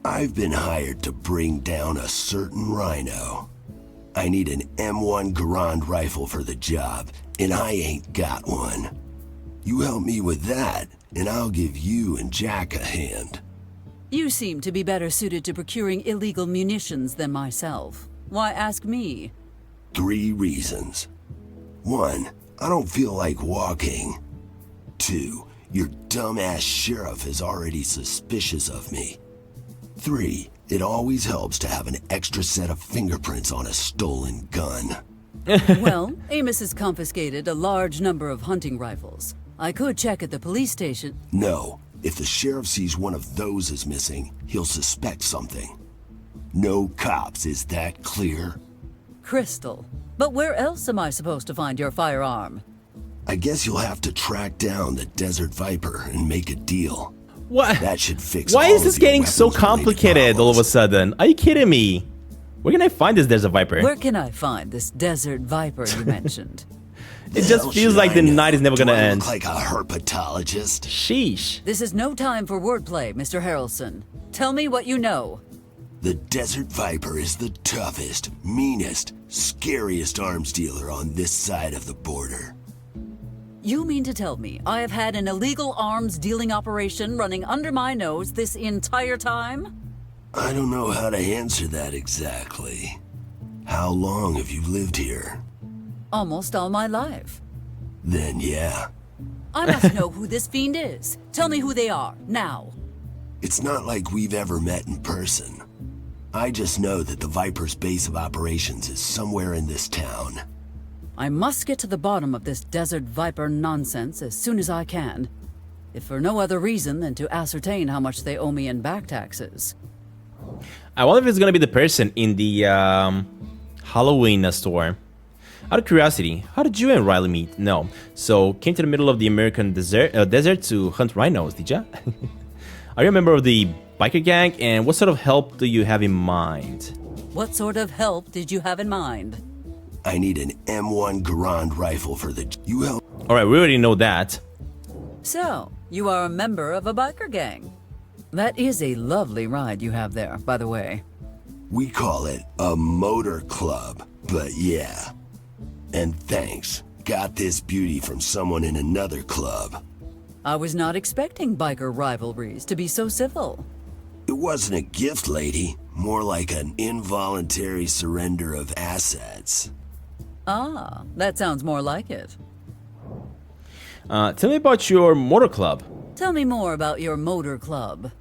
J: I've been hired to bring down a certain rhino. I need an M1 Garand rifle for the job, and I ain't got one. You help me with that, and I'll give you and Jack a hand.
B: You seem to be better suited to procuring illegal munitions than myself. Why ask me?
J: 3 reasons. 1, I don't feel like walking. 2, your dumbass sheriff is already suspicious of me. 3, it always helps to have an extra set of fingerprints on a stolen gun.
B: Well, Amos has confiscated a large number of hunting rifles. I could check at the police station.
J: No, if the sheriff sees one of those is missing, he'll suspect something. No cops, is that clear?
B: Crystal. But where else am I supposed to find your firearm?
J: I guess you'll have to track down the Desert Viper and make a deal.
A: What?
J: That should fix
A: Why
J: all
A: is this
J: of your
A: getting so
J: weapons-related
A: complicated all of a
J: problems.
A: sudden? Are you kidding me? Where can I find this Desert Viper?
B: Where can I find this Desert Viper you mentioned?
A: It just
J: Hell
A: feels
J: should
A: like
J: I
A: the
J: know?
A: night is never
J: Do
A: gonna
J: I
A: end.
J: look like a herpetologist?
A: Sheesh.
B: This is no time for wordplay, Mr. Harrelson. Tell me what you know.
J: The Desert Viper is the toughest, meanest, scariest arms dealer on this side of the border.
B: You mean to tell me I have had an illegal arms dealing operation running under my nose this entire time?
J: I don't know how to answer that exactly. How long have you lived here?
B: Almost all my life.
J: Then yeah.
B: I must know who this fiend is. Tell me who they are, now.
J: It's not like we've ever met in person. I just know that the Viper's base of operations is somewhere in this town.
B: I must get to the bottom of this Desert Viper nonsense as soon as I can, if for no other reason than to ascertain how much they owe me in back taxes.
A: I wonder if it's gonna be the person in the Halloween store. Out of curiosity, how did you and Riley meet? No. So, came to the middle of the American desert to hunt rhinos, did ya? Are you a member of the biker gang, and what sort of help do you have in mind?
B: What sort of help did you have in mind?
J: I need an M1 Garand rifle for the... You help...
A: Alright, we already know that.
B: So, you are a member of a biker gang. That is a lovely ride you have there, by the way.
J: We call it a motor club, but yeah. And thanks. Got this beauty from someone in another club.
B: I was not expecting biker rivalries to be so civil.
J: It wasn't a gift, lady. More like an involuntary surrender of assets.
B: Ah, that sounds more like it.
A: Tell me about your motor club.
B: Tell me more about your motor club.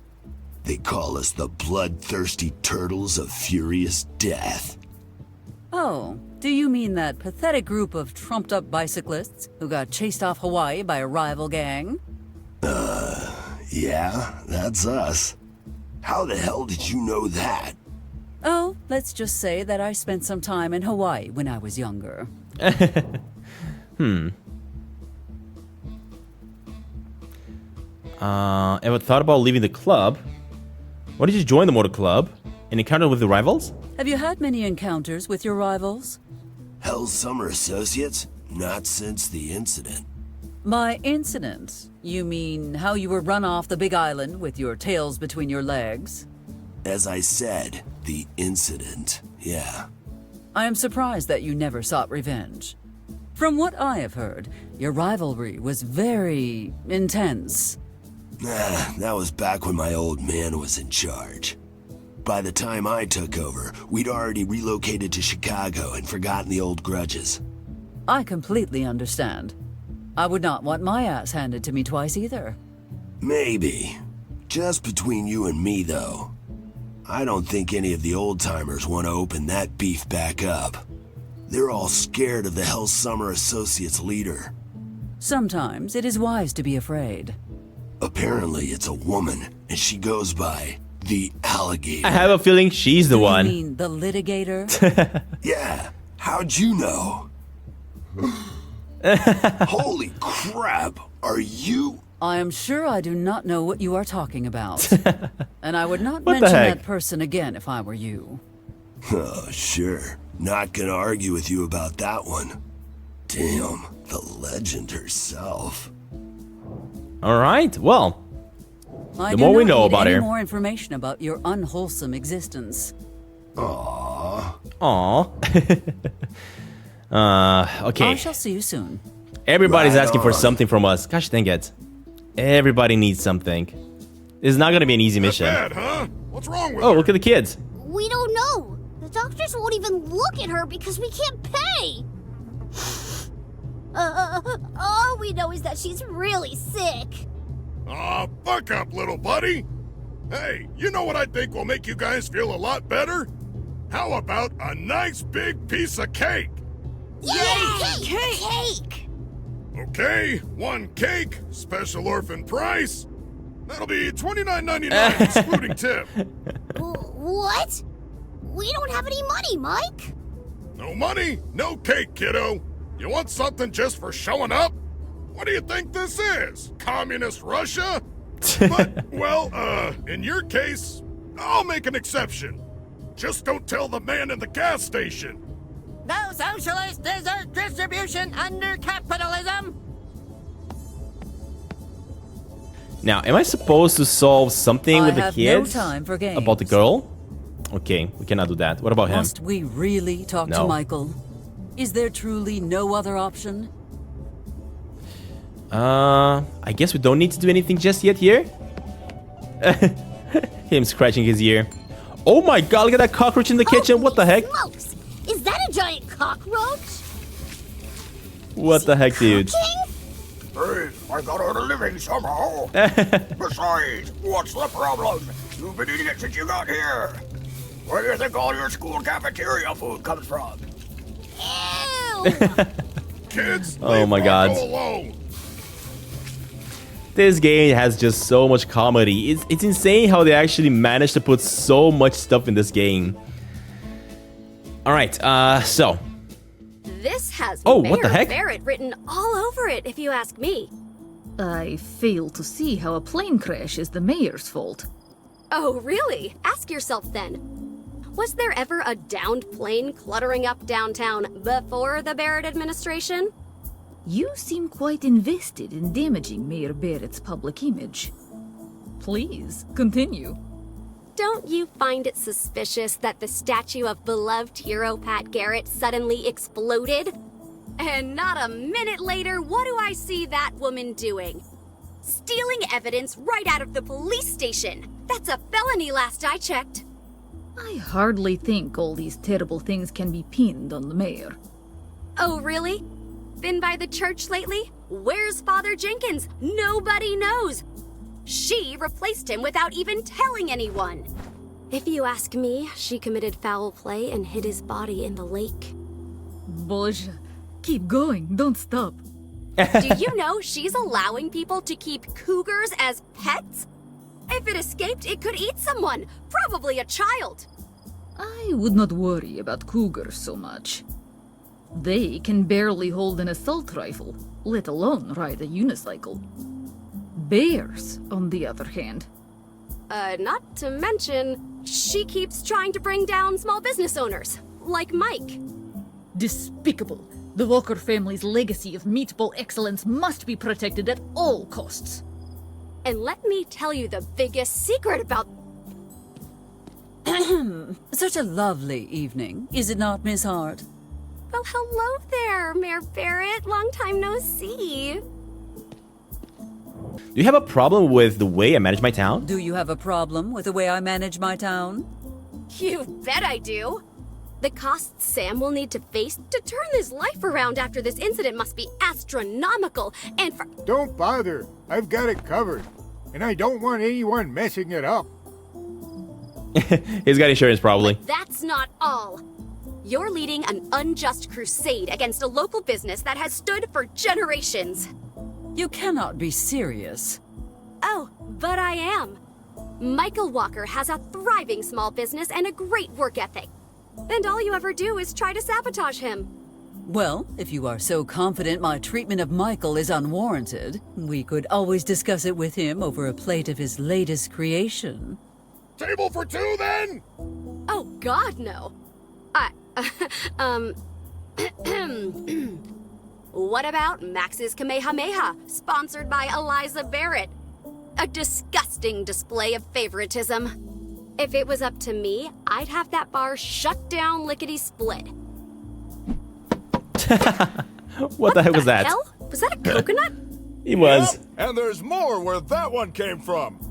J: They call us the bloodthirsty turtles of furious death.
B: Oh, do you mean that pathetic group of trumped-up bicyclists who got chased off Hawaii by a rival gang?
J: Yeah, that's us. How the hell did you know that?
B: Oh, let's just say that I spent some time in Hawaii when I was younger.
A: Ever thought about leaving the club? Why did you join the motor club? An encounter with the rivals?
B: Have you had many encounters with your rivals?
J: Hell's Summer Associates? Not since the incident.
B: By incident, you mean how you were run off the big island with your tails between your legs?
J: As I said, the incident, yeah.
B: I am surprised that you never sought revenge. From what I have heard, your rivalry was very intense.
J: That was back when my old man was in charge. By the time I took over, we'd already relocated to Chicago and forgotten the old grudges.
B: I completely understand. I would not want my ass handed to me twice either.
J: Maybe. Just between you and me, though. I don't think any of the old-timers want to open that beef back up. They're all scared of the Hell's Summer Associates leader.
B: Sometimes it is wise to be afraid.
J: Apparently it's a woman, and she goes by the Alligator.
A: I have a feeling she's the
B: You
A: one.
B: mean the litigator?
J: Yeah, how'd you know? Holy crap, are you...
B: I am sure I do not know what you are talking about. And I would not
A: What the
B: mention
A: heck?
B: that person again if I were you.
J: Oh, sure. Not gonna argue with you about that one. Damn, the legend herself.
A: Alright, well,
B: I
A: The
B: do
A: more we
B: not
A: know
B: need
A: about
B: any
A: her.
B: more information about your unwholesome existence.
J: Aww.
A: Aw. Okay.
B: I shall see you soon.
A: Everybody's
J: Right
A: asking for
J: on.
A: something from us. Gosh dang it. Everybody needs something. It's not gonna be an easy mission.
I: Bad, huh? What's wrong with
A: Oh,
I: her?
A: look at the kids.
K: We don't know. The doctors won't even look at her because we can't pay. All we know is that she's really sick.
I: Aw, buck up, little buddy. Hey, you know what I think will make you guys feel a lot better? How about a nice big piece of cake?
K: Yay! Cake!
I: Okay, one cake, special orphan price. That'll be $29.99 excluding tip.
K: What? We don't have any money, Mike.
I: No money, no cake, kiddo. You want something just for showing up? What do you think this is? Communist Russia? But, well, in your case, I'll make an exception. Just don't tell the man in the gas station.
G: No socialist dessert distribution under capitalism.
A: Now, am I supposed to solve something
B: I
A: with the
B: have
A: kids?
B: no time for games.
A: About the girl? Okay, we cannot do that. What about him?
B: Must we really talk
A: No.
B: to Michael? Is there truly no other option?
A: I guess we don't need to do anything just yet here. Him scratching his ear. Oh my god, look at that cockroach in the kitchen. What the heck?
K: Smokes! Is that a giant cockroach?
A: What the heck, dude?
C: Hey, I gotta earn a living somehow. Besides, what's the problem? You've been eating it since you got here. Where do you think all your school cafeteria food comes from?
K: Ew!
I: Kids,
A: Oh
I: leave
A: my God.
I: Marco alone.
A: This game has just so much comedy. It's insane how they actually managed to put so much stuff in this game. Alright, so.
L: This has
A: Oh,
L: Mayor
A: what the heck?
L: Barrett written all over it, if you ask me.
M: I fail to see how a plane crash is the mayor's fault.
L: Oh, really? Ask yourself then. Was there ever a downed plane cluttering up downtown before the Barrett administration?
M: You seem quite invested in damaging Mayor Barrett's public image. Please, continue.
L: Don't you find it suspicious that the statue of beloved hero Pat Garrett suddenly exploded? And not a minute later, what do I see that woman doing? Stealing evidence right out of the police station. That's a felony last I checked.
M: I hardly think all these terrible things can be pinned on the mayor.
L: Oh, really? Been by the church lately? Where's Father Jenkins? Nobody knows. She replaced him without even telling anyone. If you ask me, she committed foul play and hid his body in the lake.
M: Boże, keep going, don't stop.
L: Do you know she's allowing people to keep cougars as pets? If it escaped, it could eat someone, probably a child.
M: I would not worry about cougars so much. They can barely hold an assault rifle, let alone ride a unicycle. Bears, on the other hand.
L: Not to mention, she keeps trying to bring down small business owners, like Mike.
M: Despicable. The Walker family's legacy of meatball excellence must be protected at all costs.
L: And let me tell you the biggest secret about...
B: Such a lovely evening, is it not, Miss Hart?
L: Well, hello there, Mayor Barrett. Long time no see.
A: Do you have a problem with the way I manage my town?
B: Do you have a problem with the way I manage my town?
L: You bet I do. The costs Sam will need to face to turn his life around after this incident must be astronomical, and for...
N: Don't bother. I've got it covered. And I don't want anyone messing it up.
A: He's got insurance, probably.
L: But that's not all. You're leading an unjust crusade against a local business that has stood for generations.
B: You cannot be serious.
L: Oh, but I am. Michael Walker has a thriving small business and a great work ethic. And all you ever do is try to sabotage him.
B: Well, if you are so confident my treatment of Michael is unwarranted, we could always discuss it with him over a plate of his latest creation.
N: Table for two, then?
L: Oh, God, no. What about Max's Kamehameha, sponsored by Eliza Barrett? A disgusting display of favoritism. If it was up to me, I'd have that bar shut down lickety-split.
A: What the heck was that?
L: Hell? Was that a coconut?
A: He was.
N: Yep, and there's more where that one came from.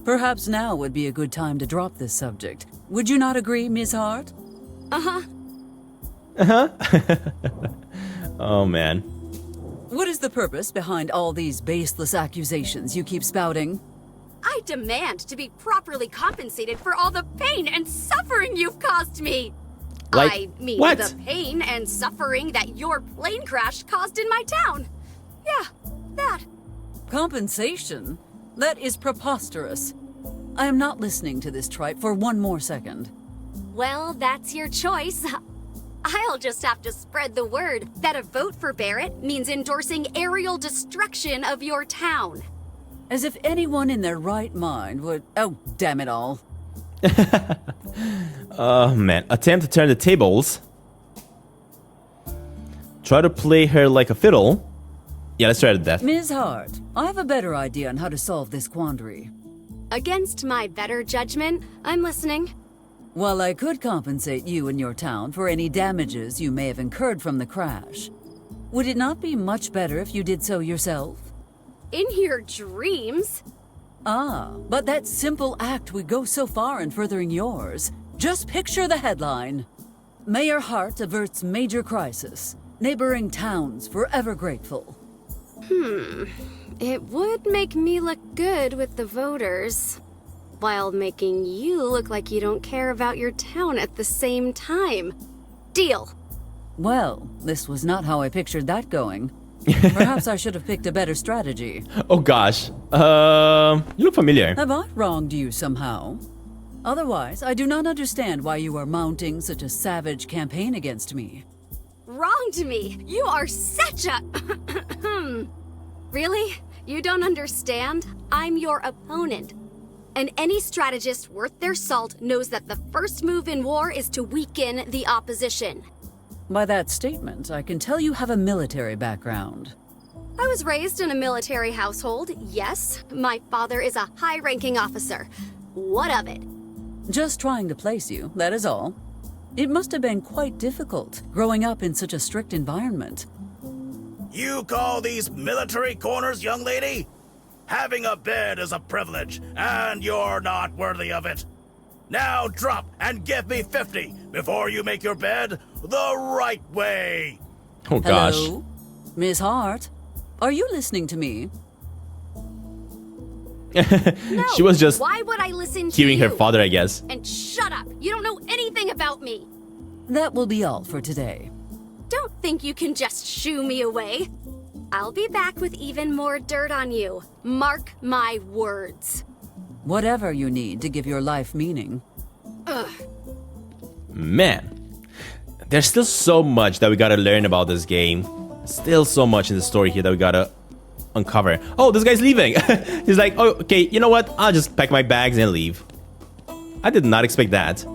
B: Perhaps now would be a good time to drop this subject. Would you not agree, Miss Hart?
L: Uh-huh.
A: Uh-huh. Oh, man.
B: What is the purpose behind all these baseless accusations you keep spouting?
L: I demand to be properly compensated for all the pain and suffering you've caused me.
A: Like,
L: I mean,
A: what?
L: the pain and suffering that your plane crash caused in my town. Yeah, that.
B: Compensation? That is preposterous. I am not listening to this tripe for one more second.
L: Well, that's your choice. I'll just have to spread the word that a vote for Barrett means endorsing aerial destruction of your town.
B: As if anyone in their right mind would... Oh, damn it all.
A: Oh, man. Attempt to turn the tables. Try to play her like a fiddle. Yeah, let's try to death.
B: Ms. Hart, I have a better idea on how to solve this quandary.
L: Against my better judgment, I'm listening.
B: While I could compensate you and your town for any damages you may have incurred from the crash, would it not be much better if you did so yourself?
L: In your dreams?
B: Ah, but that simple act would go so far in furthering yours. Just picture the headline. Mayor Hart averts major crisis. Neighboring towns forever grateful.
L: It would make me look good with the voters, while making you look like you don't care about your town at the same time. Deal.
B: Well, this was not how I pictured that going. Perhaps I should have picked a better strategy.
A: Oh, gosh. You look familiar.
B: Have I wronged you somehow? Otherwise, I do not understand why you are mounting such a savage campaign against me.
L: Wronged me. You are such a... Really? You don't understand? I'm your opponent. And any strategist worth their salt knows that the first move in war is to weaken the opposition.
B: By that statement, I can tell you have a military background.
L: I was raised in a military household, yes. My father is a high-ranking officer. What of it?
B: Just trying to place you, that is all. It must have been quite difficult, growing up in such a strict environment.
C: You call these military corners, young lady? Having a bed is a privilege, and you're not worthy of it. Now drop and give me 50 before you make your bed the right way.
A: Oh, gosh.
B: Hello? Miss Hart, are you listening to me?
L: No,
A: She was just
L: why would I listen to
A: hearing
L: you?
A: her father, I guess.
L: And shut up! You don't know anything about me!
B: That will be all for today.
L: Don't think you can just shoo me away. I'll be back with even more dirt on you. Mark my words.
B: Whatever you need to give your life meaning.
L: Ugh.
A: Man, there's still so much that we gotta learn about this game. Still so much in the story here that we gotta uncover. Oh, this guy's leaving. He's like, oh, okay, you know what? I'll just pack my bags and leave. I did not expect that.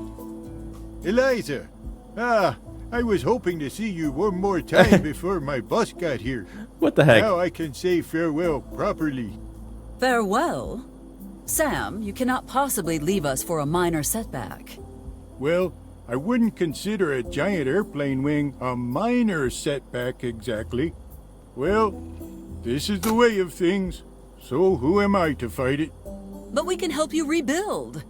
N: Eliza! I was hoping to see you one more time before my bus got here.
A: What the heck?
N: Now I can say farewell properly.
B: Farewell? Sam, you cannot possibly leave us for a minor setback.
N: Well, I wouldn't consider a giant airplane wing a minor setback exactly. Well, this is the way of things, so who am I to fight it?
B: But we can help you rebuild.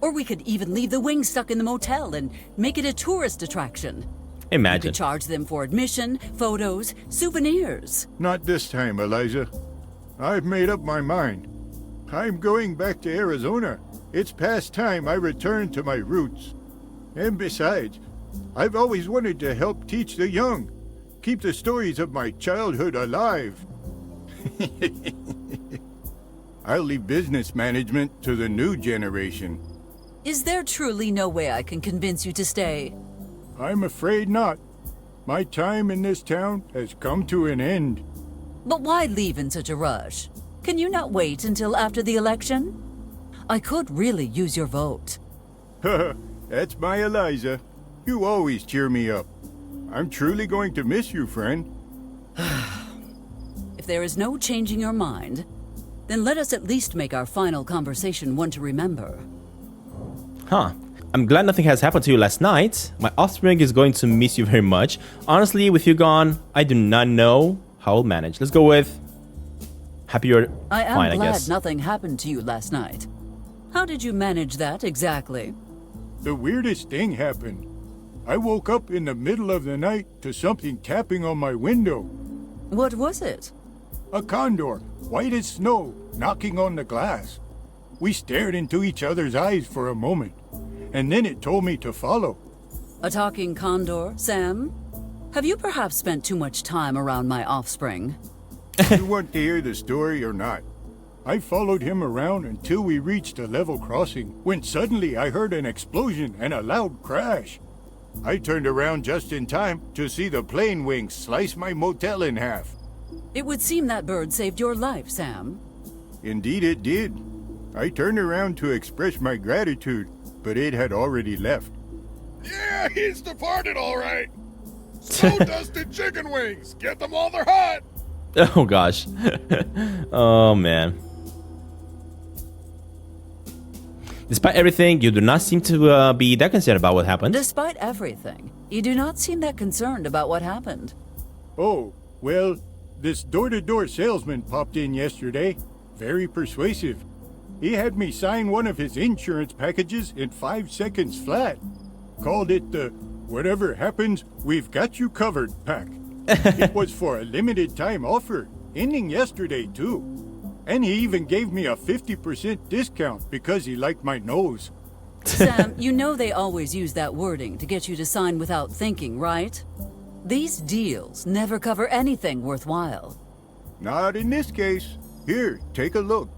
B: Or we could even leave the wing stuck in the motel and make it a tourist attraction.
A: Imagine.
B: You could charge them for admission, photos, souvenirs.
N: Not this time, Eliza. I've made up my mind. I'm going back to Arizona. It's past time I return to my roots. And besides, I've always wanted to help teach the young. Keep the stories of my childhood alive. I'll leave business management to the new generation.
B: Is there truly no way I can convince you to stay?
N: I'm afraid not. My time in this town has come to an end.
B: But why leave in such a rush? Can you not wait until after the election? I could really use your vote.
N: That's my Eliza. You always cheer me up. I'm truly going to miss you, friend.
B: If there is no changing your mind, then let us at least make our final conversation one to remember.
A: Huh. I'm glad nothing has happened to you last night. My offspring is going to miss you very much. Honestly, with you gone, I do not know how I'll manage. Let's go with happy you're
B: I am
A: fine, I
B: glad
A: guess.
B: nothing happened to you last night. How did you manage that exactly?
N: The weirdest thing happened. I woke up in the middle of the night to something tapping on my window.
B: What was it?
N: A condor, white as snow, knocking on the glass. We stared into each other's eyes for a moment, and then it told me to follow.
B: A talking condor, Sam? Have you perhaps spent too much time around my offspring?
N: You want to hear the story or not? I followed him around until we reached a level crossing, when suddenly I heard an explosion and a loud crash. I turned around just in time to see the plane wings slice my motel in half.
B: It would seem that bird saved your life, Sam.
N: Indeed it did. I turned around to express my gratitude, but it had already left.
I: Yeah, he's departed all right. So dusted chicken wings. Get them while they're hot.
A: Oh gosh. Oh man. Despite everything, you do not seem to be that concerned about what happened.
B: Despite everything, you do not seem that concerned about what happened.
N: Oh, well, this door-to-door salesman popped in yesterday. Very persuasive. He had me sign one of his insurance packages in 5 seconds flat. Called it the "Whatever happens, we've got you covered" pack. It was for a limited time offer, ending yesterday too. And he even gave me a 50% discount because he liked my nose.
B: Sam, you know they always use that wording to get you to sign without thinking, right? These deals never cover anything worthwhile.
N: Not in this case. Here, take a look.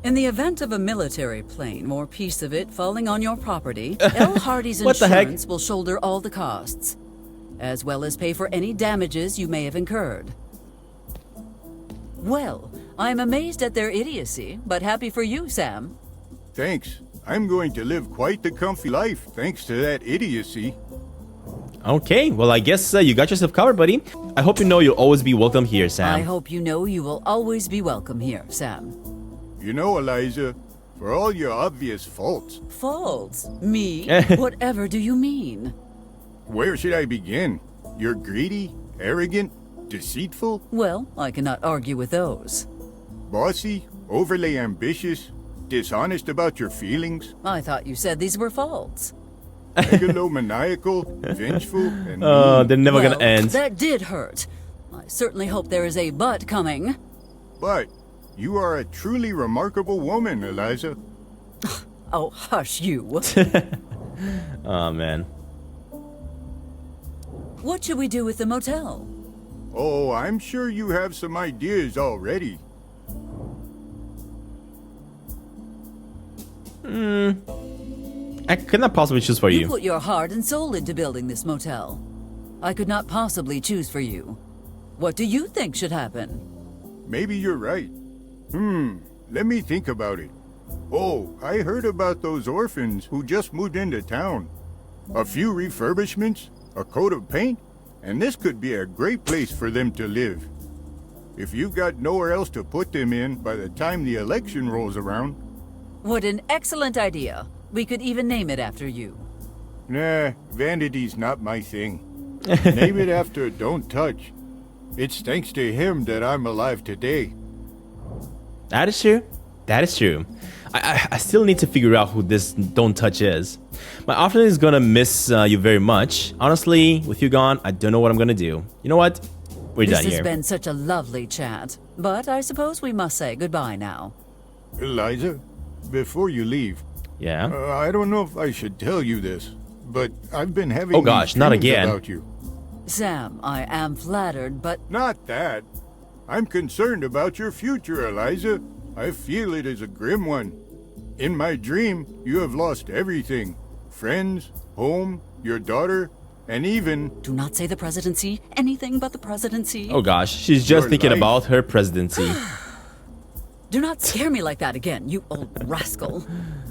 B: In the event of a military plane or piece of it falling on your property, L. Hardy's
A: What the heck?
B: insurance will shoulder all the costs, as well as pay for any damages you may have incurred. Well, I'm amazed at their idiocy, but happy for you, Sam.
N: Thanks. I'm going to live quite the comfy life thanks to that idiocy.
A: Okay, well I guess you got yourself covered, buddy. I hope you know you'll always be welcome here, Sam.
B: I hope you know you will always be welcome here, Sam.
N: You know, Eliza, for all your obvious faults.
B: Faults? Me? Whatever do you mean?
N: Where should I begin? You're greedy, arrogant, deceitful?
B: Well, I cannot argue with those.
N: Bossy, overly ambitious, dishonest about your feelings?
B: I thought you said these were faults.
N: Megalomaniacal, vengeful, and
A: they're never gonna end.
B: That did hurt. I certainly hope there is a but coming.
N: But you are a truly remarkable woman, Eliza.
B: Oh, hush you.
A: Oh, man.
B: What should we do with the motel?
N: Oh, I'm sure you have some ideas already.
A: I could not possibly choose for
B: You
A: you.
B: put your heart and soul into building this motel. I could not possibly choose for you. What do you think should happen?
N: Maybe you're right. Let me think about it. Oh, I heard about those orphans who just moved into town. A few refurbishments, a coat of paint, and this could be a great place for them to live. If you've got nowhere else to put them in by the time the election rolls around.
B: What an excellent idea. We could even name it after you.
N: Nah, vanity's not my thing. Name it after Don't Touch. It's thanks to him that I'm alive today.
A: That is true. That is true. I still need to figure out who this Don't Touch is. My afternoon is gonna miss you very much. Honestly, with you gone, I don't know what I'm gonna do. You know what? We're done here.
B: This has been such a lovely chat, but I suppose we must say goodbye now.
N: Eliza, before you leave.
A: Yeah?
N: I don't know if I should tell you this, but I've been having
A: Oh gosh,
N: these
A: not
N: dreams
A: again.
N: about you.
B: Sam, I am flattered, but...
N: Not that. I'm concerned about your future, Eliza. I feel it is a grim one. In my dream, you have lost everything. Friends, home, your daughter, and even...
B: Do not say the presidency. Anything but the presidency.
A: Oh gosh, she's just
N: Your
A: thinking
N: life.
A: about her presidency.
B: Do not scare me like that again, you old rascal.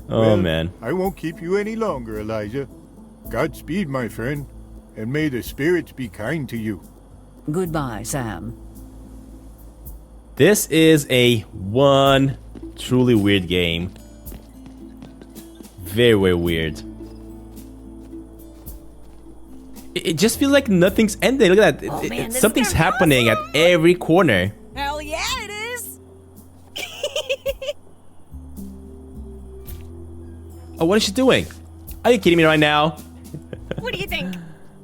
A: Oh
N: Well,
A: man.
N: I won't keep you any longer, Eliza. Godspeed, my friend, and may the spirits be kind to you.
B: Goodbye, Sam.
A: This is a one truly weird game. Very, very weird. It just feels like nothing's ending. Look at that.
L: Oh, man, this
A: Something's
L: is
A: happening at every corner.
O: Hell yeah, it is!
A: Oh, what is she doing? Are you kidding me right now?
O: What do you think?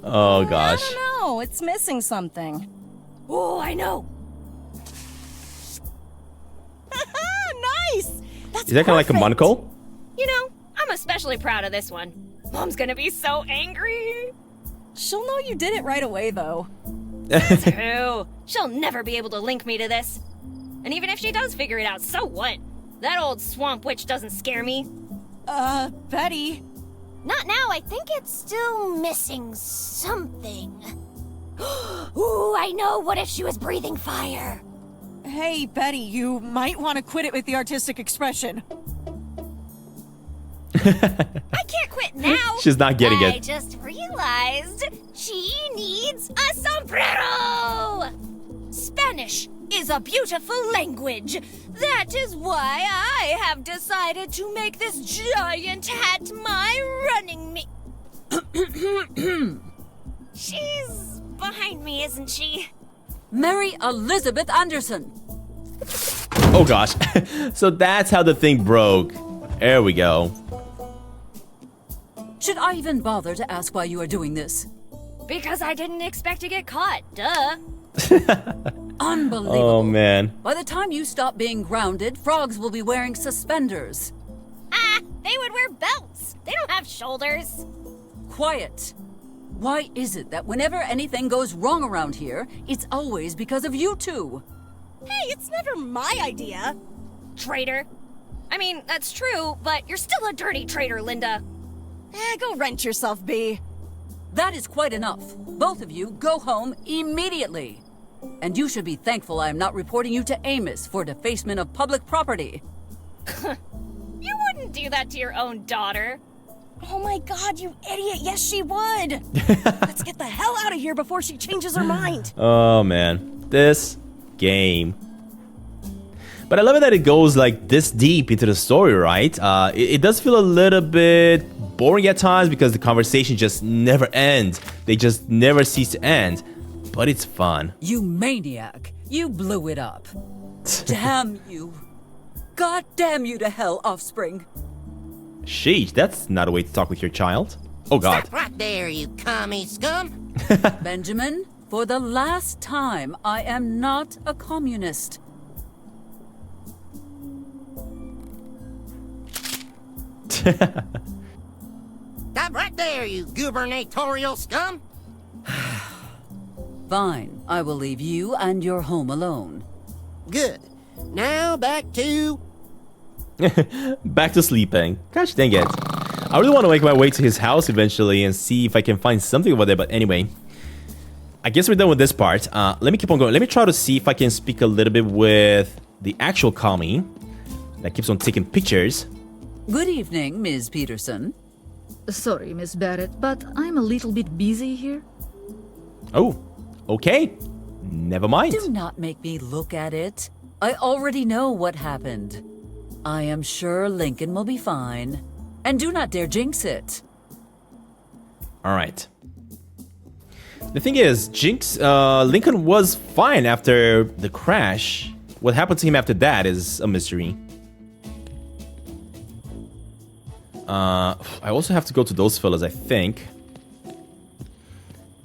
A: Oh gosh.
O: I don't know. It's missing something.
L: Oh, I know.
O: Nice! That's
A: Is that kind of like a
O: perfect.
A: monocle?
L: You know, I'm especially proud of this one. Mom's gonna be so angry.
O: She'll know you did it right away, though.
L: Who? She'll never be able to link me to this. And even if she does figure it out, so what? That old swamp witch doesn't scare me.
O: Betty.
K: Not now. I think it's still missing something.
L: Ooh, I know. What if she was breathing fire?
O: Hey, Betty, you might want to quit it with the artistic expression.
L: I can't quit now.
A: She's not getting
L: I
A: it.
L: just realized she needs a sombrero. Spanish is a beautiful language. That is why I have decided to make this giant hat my running mate. She's behind me, isn't she?
B: Mary Elizabeth Anderson.
A: Oh gosh. So that's how the thing broke. There we go.
B: Should I even bother to ask why you are doing this?
L: Because I didn't expect to get caught. Duh.
B: Unbelievable.
A: Oh man.
B: By the time you stop being grounded, frogs will be wearing suspenders.
L: Ah, they would wear belts. They don't have shoulders.
B: Quiet. Why is it that whenever anything goes wrong around here, it's always because of you two?
O: Hey, it's never my idea.
L: Traitor. I mean, that's true, but you're still a dirty traitor, Linda.
O: Go wrench yourself, B.
B: That is quite enough. Both of you go home immediately. And you should be thankful I am not reporting you to Amos for defacement of public property.
L: You wouldn't do that to your own daughter.
O: Oh my god, you idiot. Yes, she would. Let's get the hell out of here before she changes her mind.
A: Oh man. This game. But I love it that it goes like this deep into the story, right? It does feel a little bit boring at times because the conversation just never ends. They just never cease to end. But it's fun.
B: You maniac. You blew it up. Damn you. God damn you to hell, offspring.
A: Sheesh, that's not a way to talk with your child. Oh god.
P: Stop right there, you commie scum.
B: Benjamin, for the last time, I am not a communist.
P: Stop right there, you gubernatorial scum.
B: Fine, I will leave you and your home alone.
P: Good. Now back to...
A: Back to sleeping. Gosh dang it. I really want to make my way to his house eventually and see if I can find something over there. But anyway, I guess we're done with this part. Let me keep on going. Let me try to see if I can speak a little bit with the actual Kami that keeps on taking pictures.
B: Good evening, Ms. Peterson.
M: Sorry, Miss Barrett, but I'm a little bit busy here.
A: Oh, okay. Never mind.
B: Do not make me look at it. I already know what happened. I am sure Lincoln will be fine. And do not dare jinx it.
A: All right. The thing is, Lincoln was fine after the crash. What happened to him after that is a mystery. I also have to go to those fellas, I think.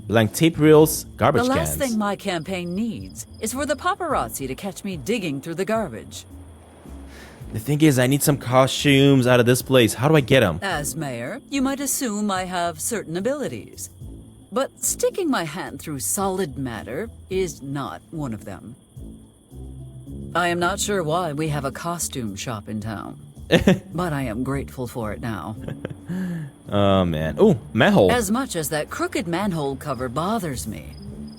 A: Blank tape reels, garbage cans.
B: The last thing my campaign needs is for the paparazzi to catch me digging through the garbage.
A: The thing is, I need some costumes out of this place. How do I get them?
B: As mayor, you might assume I have certain abilities. But sticking my hand through solid matter is not one of them. I am not sure why we have a costume shop in town. But I am grateful for it now.
A: Oh, man. Oh, manhole.
B: As much as that crooked manhole cover bothers me,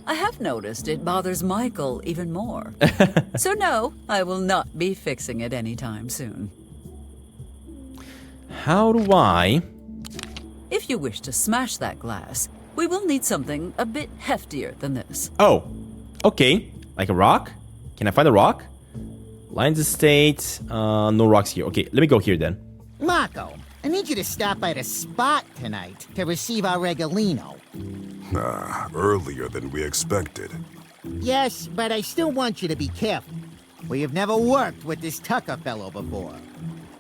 B: I have noticed it bothers Michael even more. So no, I will not be fixing it anytime soon.
A: How do I...
B: If you wish to smash that glass, we will need something a bit heftier than this.
A: Oh, okay. Like a rock? Can I find a rock? Lions Estate. No rocks here. Okay, let me go here then.
P: Marco, I need you to stop by the spot tonight to receive our regalino.
Q: Earlier than we expected.
P: Yes, but I still want you to be careful. We have never worked with this Tucker fellow before.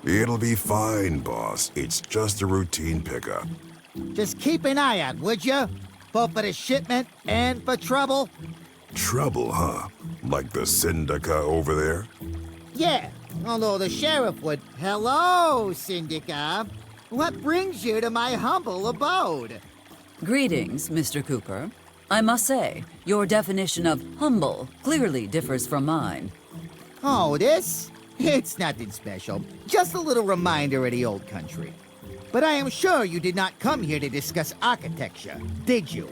Q: It'll be fine, boss. It's just a routine pickup.
P: Just keep an eye out, would you? Both for the shipment and for trouble?
Q: Trouble, huh? Like the Syndica over there?
P: Yeah, although the sheriff would... Hello, Syndica. What brings you to my humble abode?
B: Greetings, Mr. Cooper. I must say, your definition of humble clearly differs from mine.
P: Oh, this? It's nothing special. Just a little reminder of the old country. But I am sure you did not come here to discuss architecture, did you?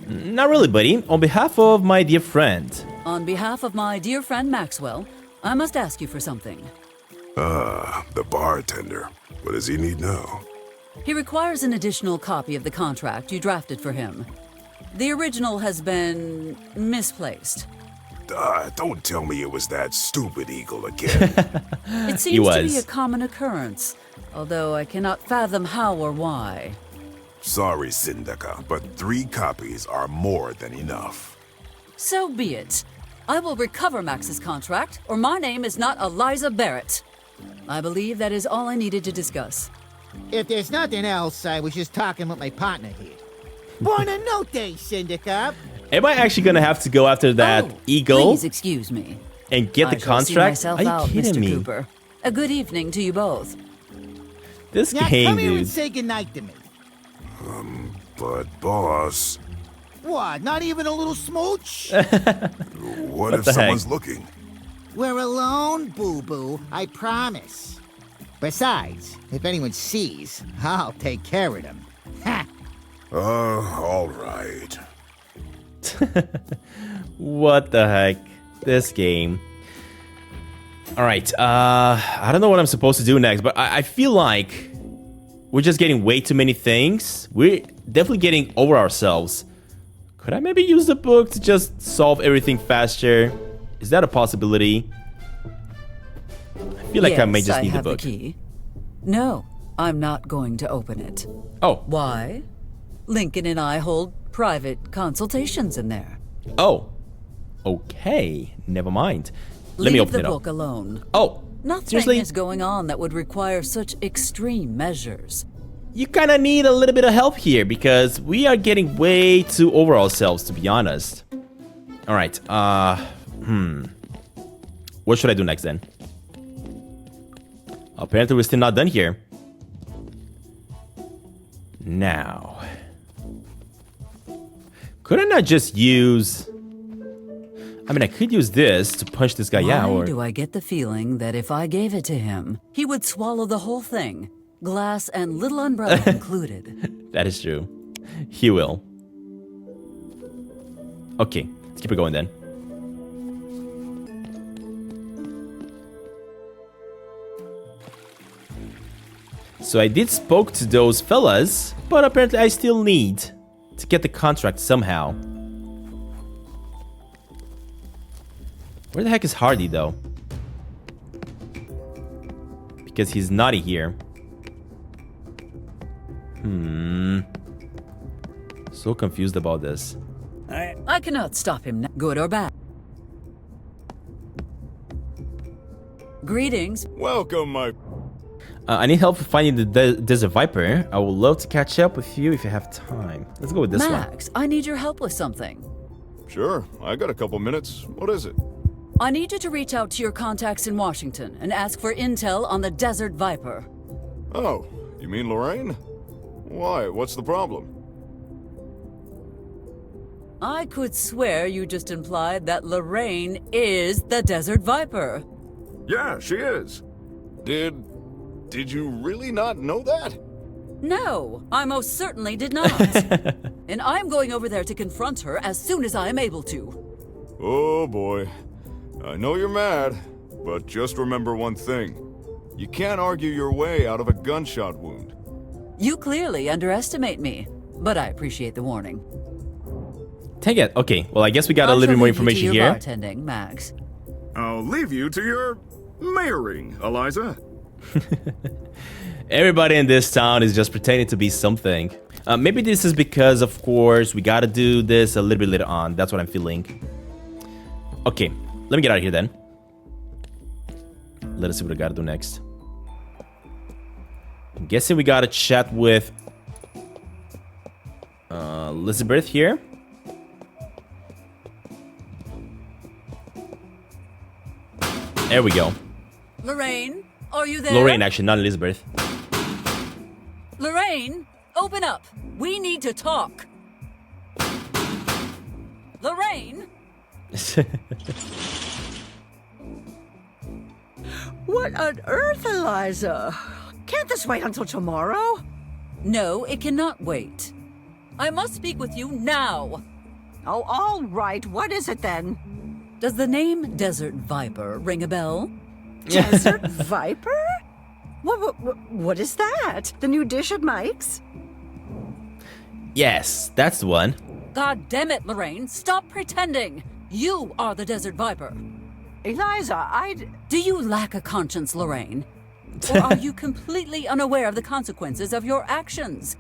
A: Not really, buddy. On behalf of my dear friend.
B: On behalf of my dear friend Maxwell, I must ask you for something.
Q: The bartender. What does he need now?
B: He requires an additional copy of the contract you drafted for him. The original has been misplaced.
Q: Don't tell me it was that stupid eagle again.
B: It seems to be a common occurrence, although I cannot fathom how or why.
Q: Sorry, Syndica, but 3 copies are more than enough.
B: So be it. I will recover Max's contract, or my name is not Eliza Barrett. I believe that is all I needed to discuss.
P: If there's nothing else, I was just talking with my partner here. Buona notte, Syndica.
A: Am I actually gonna have to go after that eagle?
B: Please excuse me.
A: And get the contract? Are you kidding
B: Mr.
A: me?
B: Cooper. A good evening to you both.
A: This
P: now
A: game,
P: come here
A: dude.
P: and say goodnight to me.
Q: But boss...
P: What, not even a little smooch?
Q: What if someone's looking?
P: We're alone, boo-boo, I promise. Besides, if anyone sees, I'll take care of them. Ha!
Q: All right.
A: What the heck? This game. Alright, I don't know what I'm supposed to do next, but I feel like we're just getting way too many things. We're definitely getting over ourselves. Could I maybe use the book to just solve everything faster? Is that a possibility? I feel like I may just need the book.
B: The key. No, I'm not going to open it.
A: Oh.
B: Why? Lincoln and I hold private consultations in there.
A: Oh. Okay. Never mind. Let me open
B: Leave
A: it
B: the
A: up.
B: book alone.
A: Oh.
B: Nothing
A: Seriously?
B: is going on that would require such extreme measures.
A: You kind of need a little bit of help here because we are getting way too over ourselves, to be honest. All right. What should I do next then? Apparently we're still not done here. Now. Could I not just use... I mean, I could use this to punch this guy out.
B: Why
A: Or...
B: do I get the feeling that if I gave it to him, he would swallow the whole thing Glass and little umbrella included.
A: That is true. He will. Okay, let's keep it going then. So I did spoke to those fellas, but apparently I still need to get the contract somehow. Where the heck is Hardy though? Because he's naughty here. So confused about this.
B: I cannot stop him, good or bad. Greetings.
I: Welcome, my...
A: I need help finding the Desert Viper. I would love to catch up with you if you have time. Let's go with this one.
B: Max, I need your help with something.
I: Sure, I got a couple minutes. What is it?
B: I need you to reach out to your contacts in Washington and ask for intel on the Desert Viper.
I: Oh, you mean Lorraine? Why? What's the problem?
B: I could swear you just implied that Lorraine is the Desert Viper.
F: Yeah, she is.
I: Did you really not know that?
B: No, I most certainly did not. And I'm going over there to confront her as soon as I am able to.
I: Oh boy. I know you're mad, but just remember one thing. You can't argue your way out of a gunshot wound.
B: You clearly underestimate me, but I appreciate the warning.
A: Take it. Okay, well, I guess we got a little bit more information here.
B: Bartending, Max.
F: I'll leave you to your mayoring, Eliza.
A: Everybody in this town is just pretending to be something. Maybe this is because, of course, we gotta do this a little bit later on. That's what I'm feeling. Okay, let me get out of here then. Let us see what I gotta do next. I'm guessing we gotta chat with Elizabeth here. There we go.
B: Lorraine, are you there?
A: Lorraine, actually, not Elizabeth.
B: Lorraine, open up. We need to talk. Lorraine?
R: What on earth, Eliza? Can't this wait until tomorrow?
B: No, it cannot wait. I must speak with you now.
R: Oh, all right. What is it then?
B: Does the name Desert Viper ring a bell?
R: Desert Viper? What is that? The new dish at Mike's?
A: Yes, that's the one.
B: God damn it, Lorraine. Stop pretending. You are the Desert Viper.
R: Eliza,
B: Do you lack a conscience, Lorraine? Or are you completely unaware of the consequences of your actions?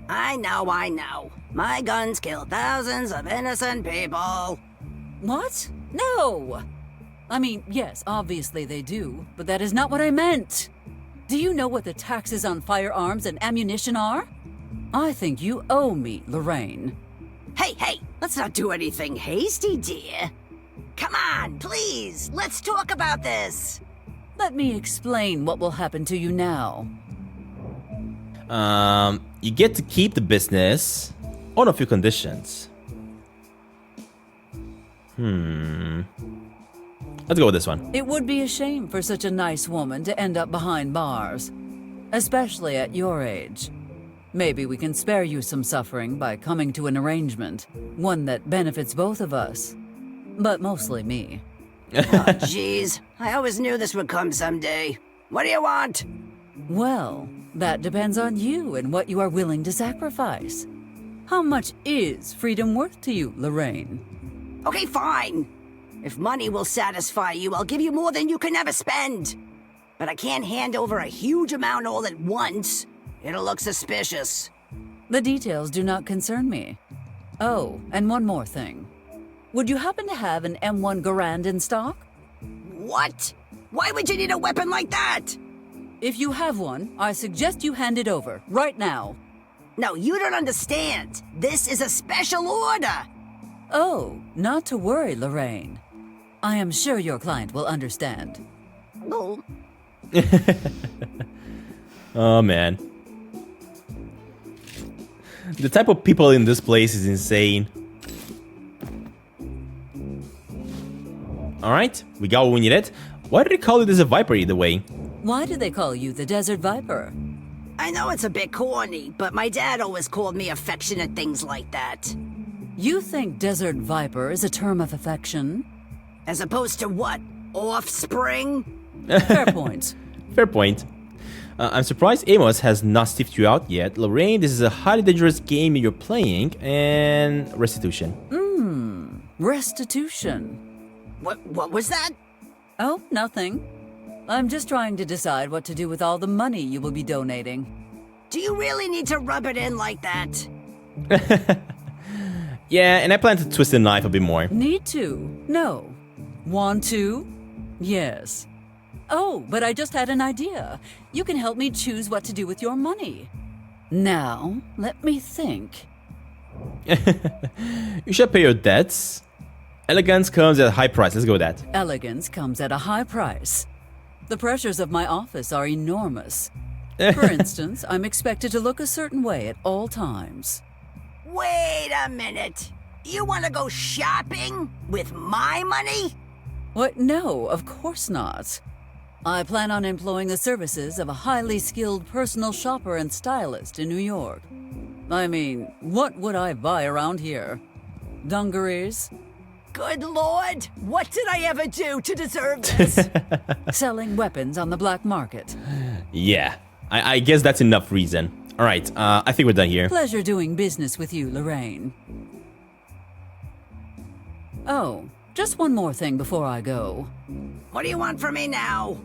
O: I know. My guns kill thousands of innocent people.
B: What? No! I mean, yes, obviously they do, but that is not what I meant. Do you know what the taxes on firearms and ammunition are? I think you owe me, Lorraine.
O: Hey, let's not do anything hasty, dear. Come on, please, let's talk about this.
B: Let me explain what will happen to you now.
A: You get to keep the business on a few conditions. Let's go with this one.
B: It would be a shame for such a nice woman to end up behind bars, especially at your age. Maybe we can spare you some suffering by coming to an arrangement, one that benefits both of us, but mostly me.
O: Oh, jeez. I always knew this would come someday. What do you want?
B: Well, that depends on you and what you are willing to sacrifice. How much is freedom worth to you, Lorraine?
O: Okay, fine. If money will satisfy you, I'll give you more than you can ever spend. But I can't hand over a huge amount all at once. It'll look suspicious.
B: The details do not concern me. Oh, and one more thing. Would you happen to have an M1 Garand in stock?
O: What? Why would you need a weapon like that?
B: If you have one, I suggest you hand it over, right now.
O: No, you don't understand. This is a special order.
B: Oh, not to worry, Lorraine. I am sure your client will understand.
O: Oh.
A: Oh, man. The type of people in this place is insane. Alright, we got what we needed. Why did they call it as a Viper either way?
B: Why do they call you the Desert Viper?
O: I know it's a bit corny, but my dad always called me affectionate things like that.
B: You think Desert Viper is a term of affection?
O: As opposed to what? Offspring?
B: Fair point.
A: Fair point. I'm surprised Amos has not sniffed you out yet. Lorraine, this is a highly dangerous game you're playing, and restitution.
B: Restitution.
O: What was that?
B: Oh, nothing. I'm just trying to decide what to do with all the money you will be donating.
O: Do you really need to rub it in like that?
A: Yeah, and I plan to twist the knife a bit more.
B: Need to? No. Want to? Yes. Oh, but I just had an idea. You can help me choose what to do with your money. Now, let me think.
A: You should pay your debts. Elegance comes at a high price. Let's go with that.
B: Elegance comes at a high price. The pressures of my office are enormous. For instance, I'm expected to look a certain way at all times.
O: Wait a minute. You want to go shopping with my money?
B: What? No, of course not. I plan on employing the services of a highly skilled personal shopper and stylist in New York. I mean, what would I buy around here? Dungarees?
O: Good Lord, what did I ever do to deserve this?
B: Selling weapons on the black market.
A: Yeah, I guess that's enough reason. All right, I think we're done here.
B: Pleasure doing business with you, Lorraine. Oh, just one more thing before I go.
O: What do you want from me now?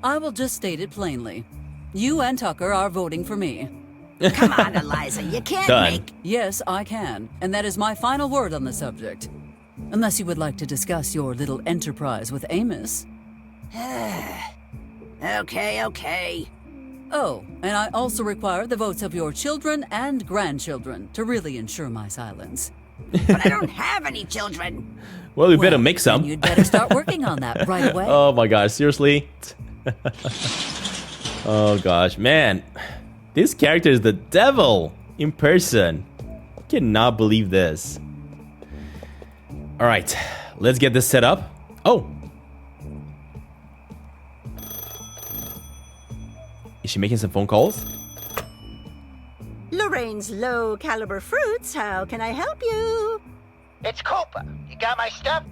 B: I will just state it plainly. You and Tucker are voting for me.
O: Come on, Eliza, you can't
A: Done.
O: make...
B: Yes, I can, and that is my final word on the subject. Unless you would like to discuss your little enterprise with Amos.
O: Okay.
B: Oh, and I also require the votes of your children and grandchildren to really ensure my silence.
O: But I don't have any children.
A: Well, we better make some.
B: You'd better start working on that right away.
A: Oh my gosh, seriously? Oh gosh, man. This character is the devil in person. I cannot believe this. Alright, let's get this set up. Oh. Is she making some phone calls?
R: Lorraine's low-caliber fruits, how can I help you?
G: It's Cooper. You got my stuff?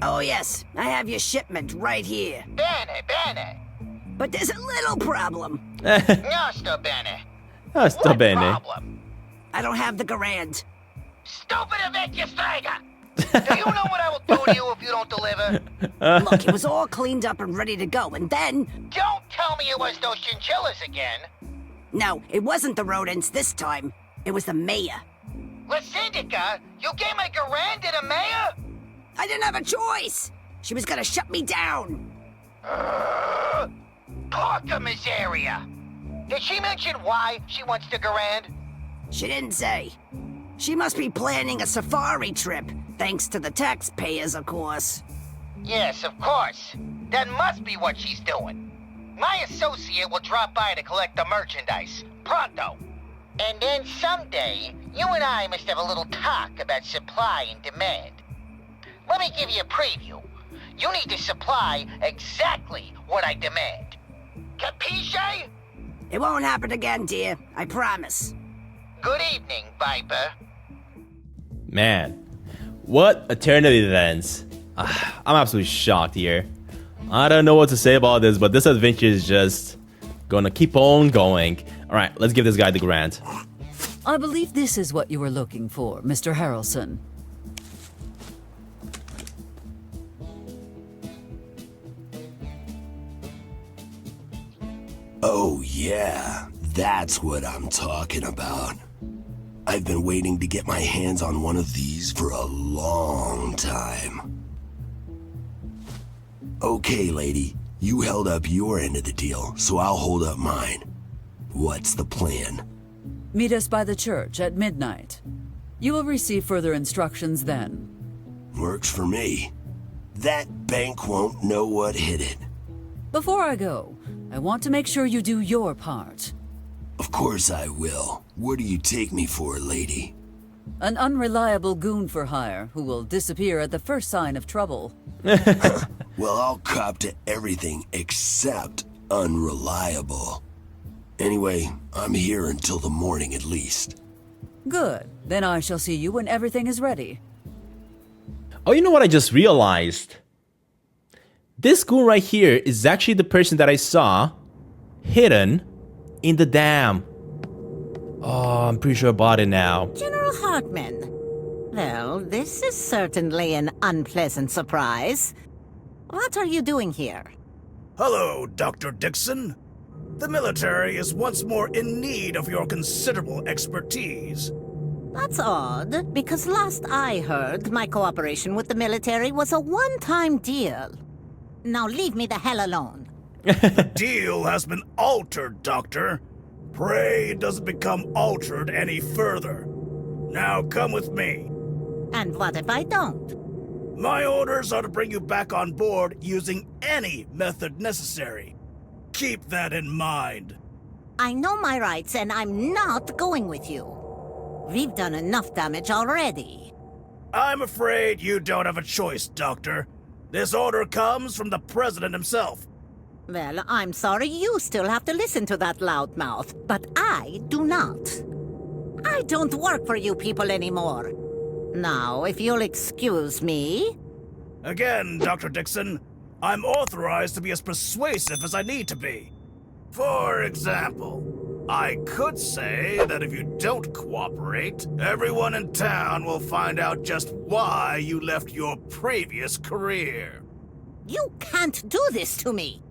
O: Oh, yes. I have your shipment right here.
G: Bene.
O: But there's a little problem.
G: No, sto bene.
A: Ah, sto
G: What
A: bene.
G: problem?
O: I don't have the Garand.
G: Stupid vecchia strega! Do you know what I will do to you if you don't deliver?
O: Look, it was all cleaned up and ready to go, and then...
G: Don't tell me it was those chinchillas again.
O: No, it wasn't the rodents this time. It was the mayor.
G: La Syndica, you gave my Garand to the mayor?
O: I didn't have a choice. She was gonna shut me down.
G: Porca miseria! Did she mention why she wants the Garand?
O: She didn't say. She must be planning a safari trip, thanks to the taxpayers, of course.
G: Yes, of course. That must be what she's doing. My associate will drop by to collect the merchandise. Pronto. And then someday, you and I must have a little talk about supply and demand. Let me give you a preview. You need to supply exactly what I demand. Capisce?
O: It won't happen again, dear. I promise.
G: Good evening, Viper.
A: Man, what a turn of events. I'm absolutely shocked here. I don't know what to say about this, but this adventure is just gonna keep on going. Alright, let's give this guy the grant.
B: I believe this is what you were looking for, Mr. Harrelson.
J: Oh yeah, that's what I'm talking about. I've been waiting to get my hands on one of these for a long time. Okay, lady, you held up your end of the deal, so I'll hold up mine. What's the plan?
B: Meet us by the church at midnight. You will receive further instructions then.
J: Works for me. That bank won't know what hit it.
B: Before I go, I want to make sure you do your part.
J: Of course I will. What do you take me for, lady?
B: An unreliable goon for hire who will disappear at the first sign of trouble.
J: Well, I'll cop to everything except unreliable. Anyway, I'm here until the morning at least.
B: Good. Then I shall see you when everything is ready.
A: Oh, you know what I just realized? This goon right here is actually the person that I saw hidden in the dam. Oh, I'm pretty sure about it now.
S: General Hartman. Well, this is certainly an unpleasant surprise. What are you doing here?
T: Hello, Dr. Dixon. The military is once more in need of your considerable expertise.
S: That's odd, because last I heard, my cooperation with the military was a one-time deal. Now leave me the hell alone.
T: The deal has been altered, Doctor. Pray it doesn't become altered any further. Now come with me.
S: And what if I don't?
T: My orders are to bring you back on board using any method necessary. Keep that in mind.
S: I know my rights, and I'm not going with you. We've done enough damage already.
T: I'm afraid you don't have a choice, Doctor. This order comes from the President himself.
S: Well, I'm sorry you still have to listen to that loudmouth, but I do not. I don't work for you people anymore. Now, if you'll excuse me...
T: Again, Dr. Dixon, I'm authorized to be as persuasive as I need to be. For example, I could say that if you don't cooperate, everyone in town will find out just why you left your previous career.
S: You can't do this to me.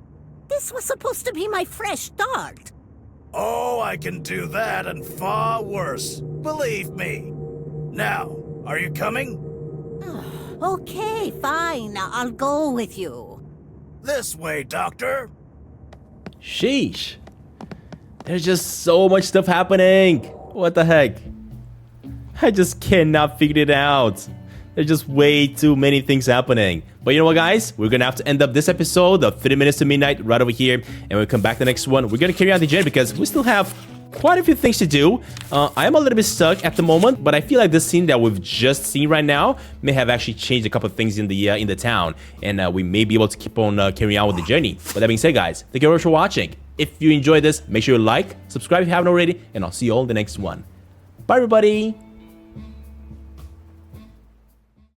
S: This was supposed to be my fresh start.
T: Oh, I can do that and far worse. Believe me. Now, are you coming?
S: Okay, fine. I'll go with you.
T: This way, Doctor.
A: Sheesh. There's just so much stuff happening. What the heck? I just cannot figure it out. There's just way too many things happening. But you know what, guys? We're gonna have to end up this episode of 30 Minutes to Midnight right over here. And we'll come back to the next one. We're gonna carry on the journey because we still have quite a few things to do. I am a little bit stuck at the moment, but I feel like this scene that we've just seen right now may have actually changed a couple of things in the town. And we may be able to keep on carrying on with the journey. But that being said, guys, thank you very much for watching. If you enjoyed this, make sure you like, subscribe if you haven't already, and I'll see you all in the next one. Bye, everybody!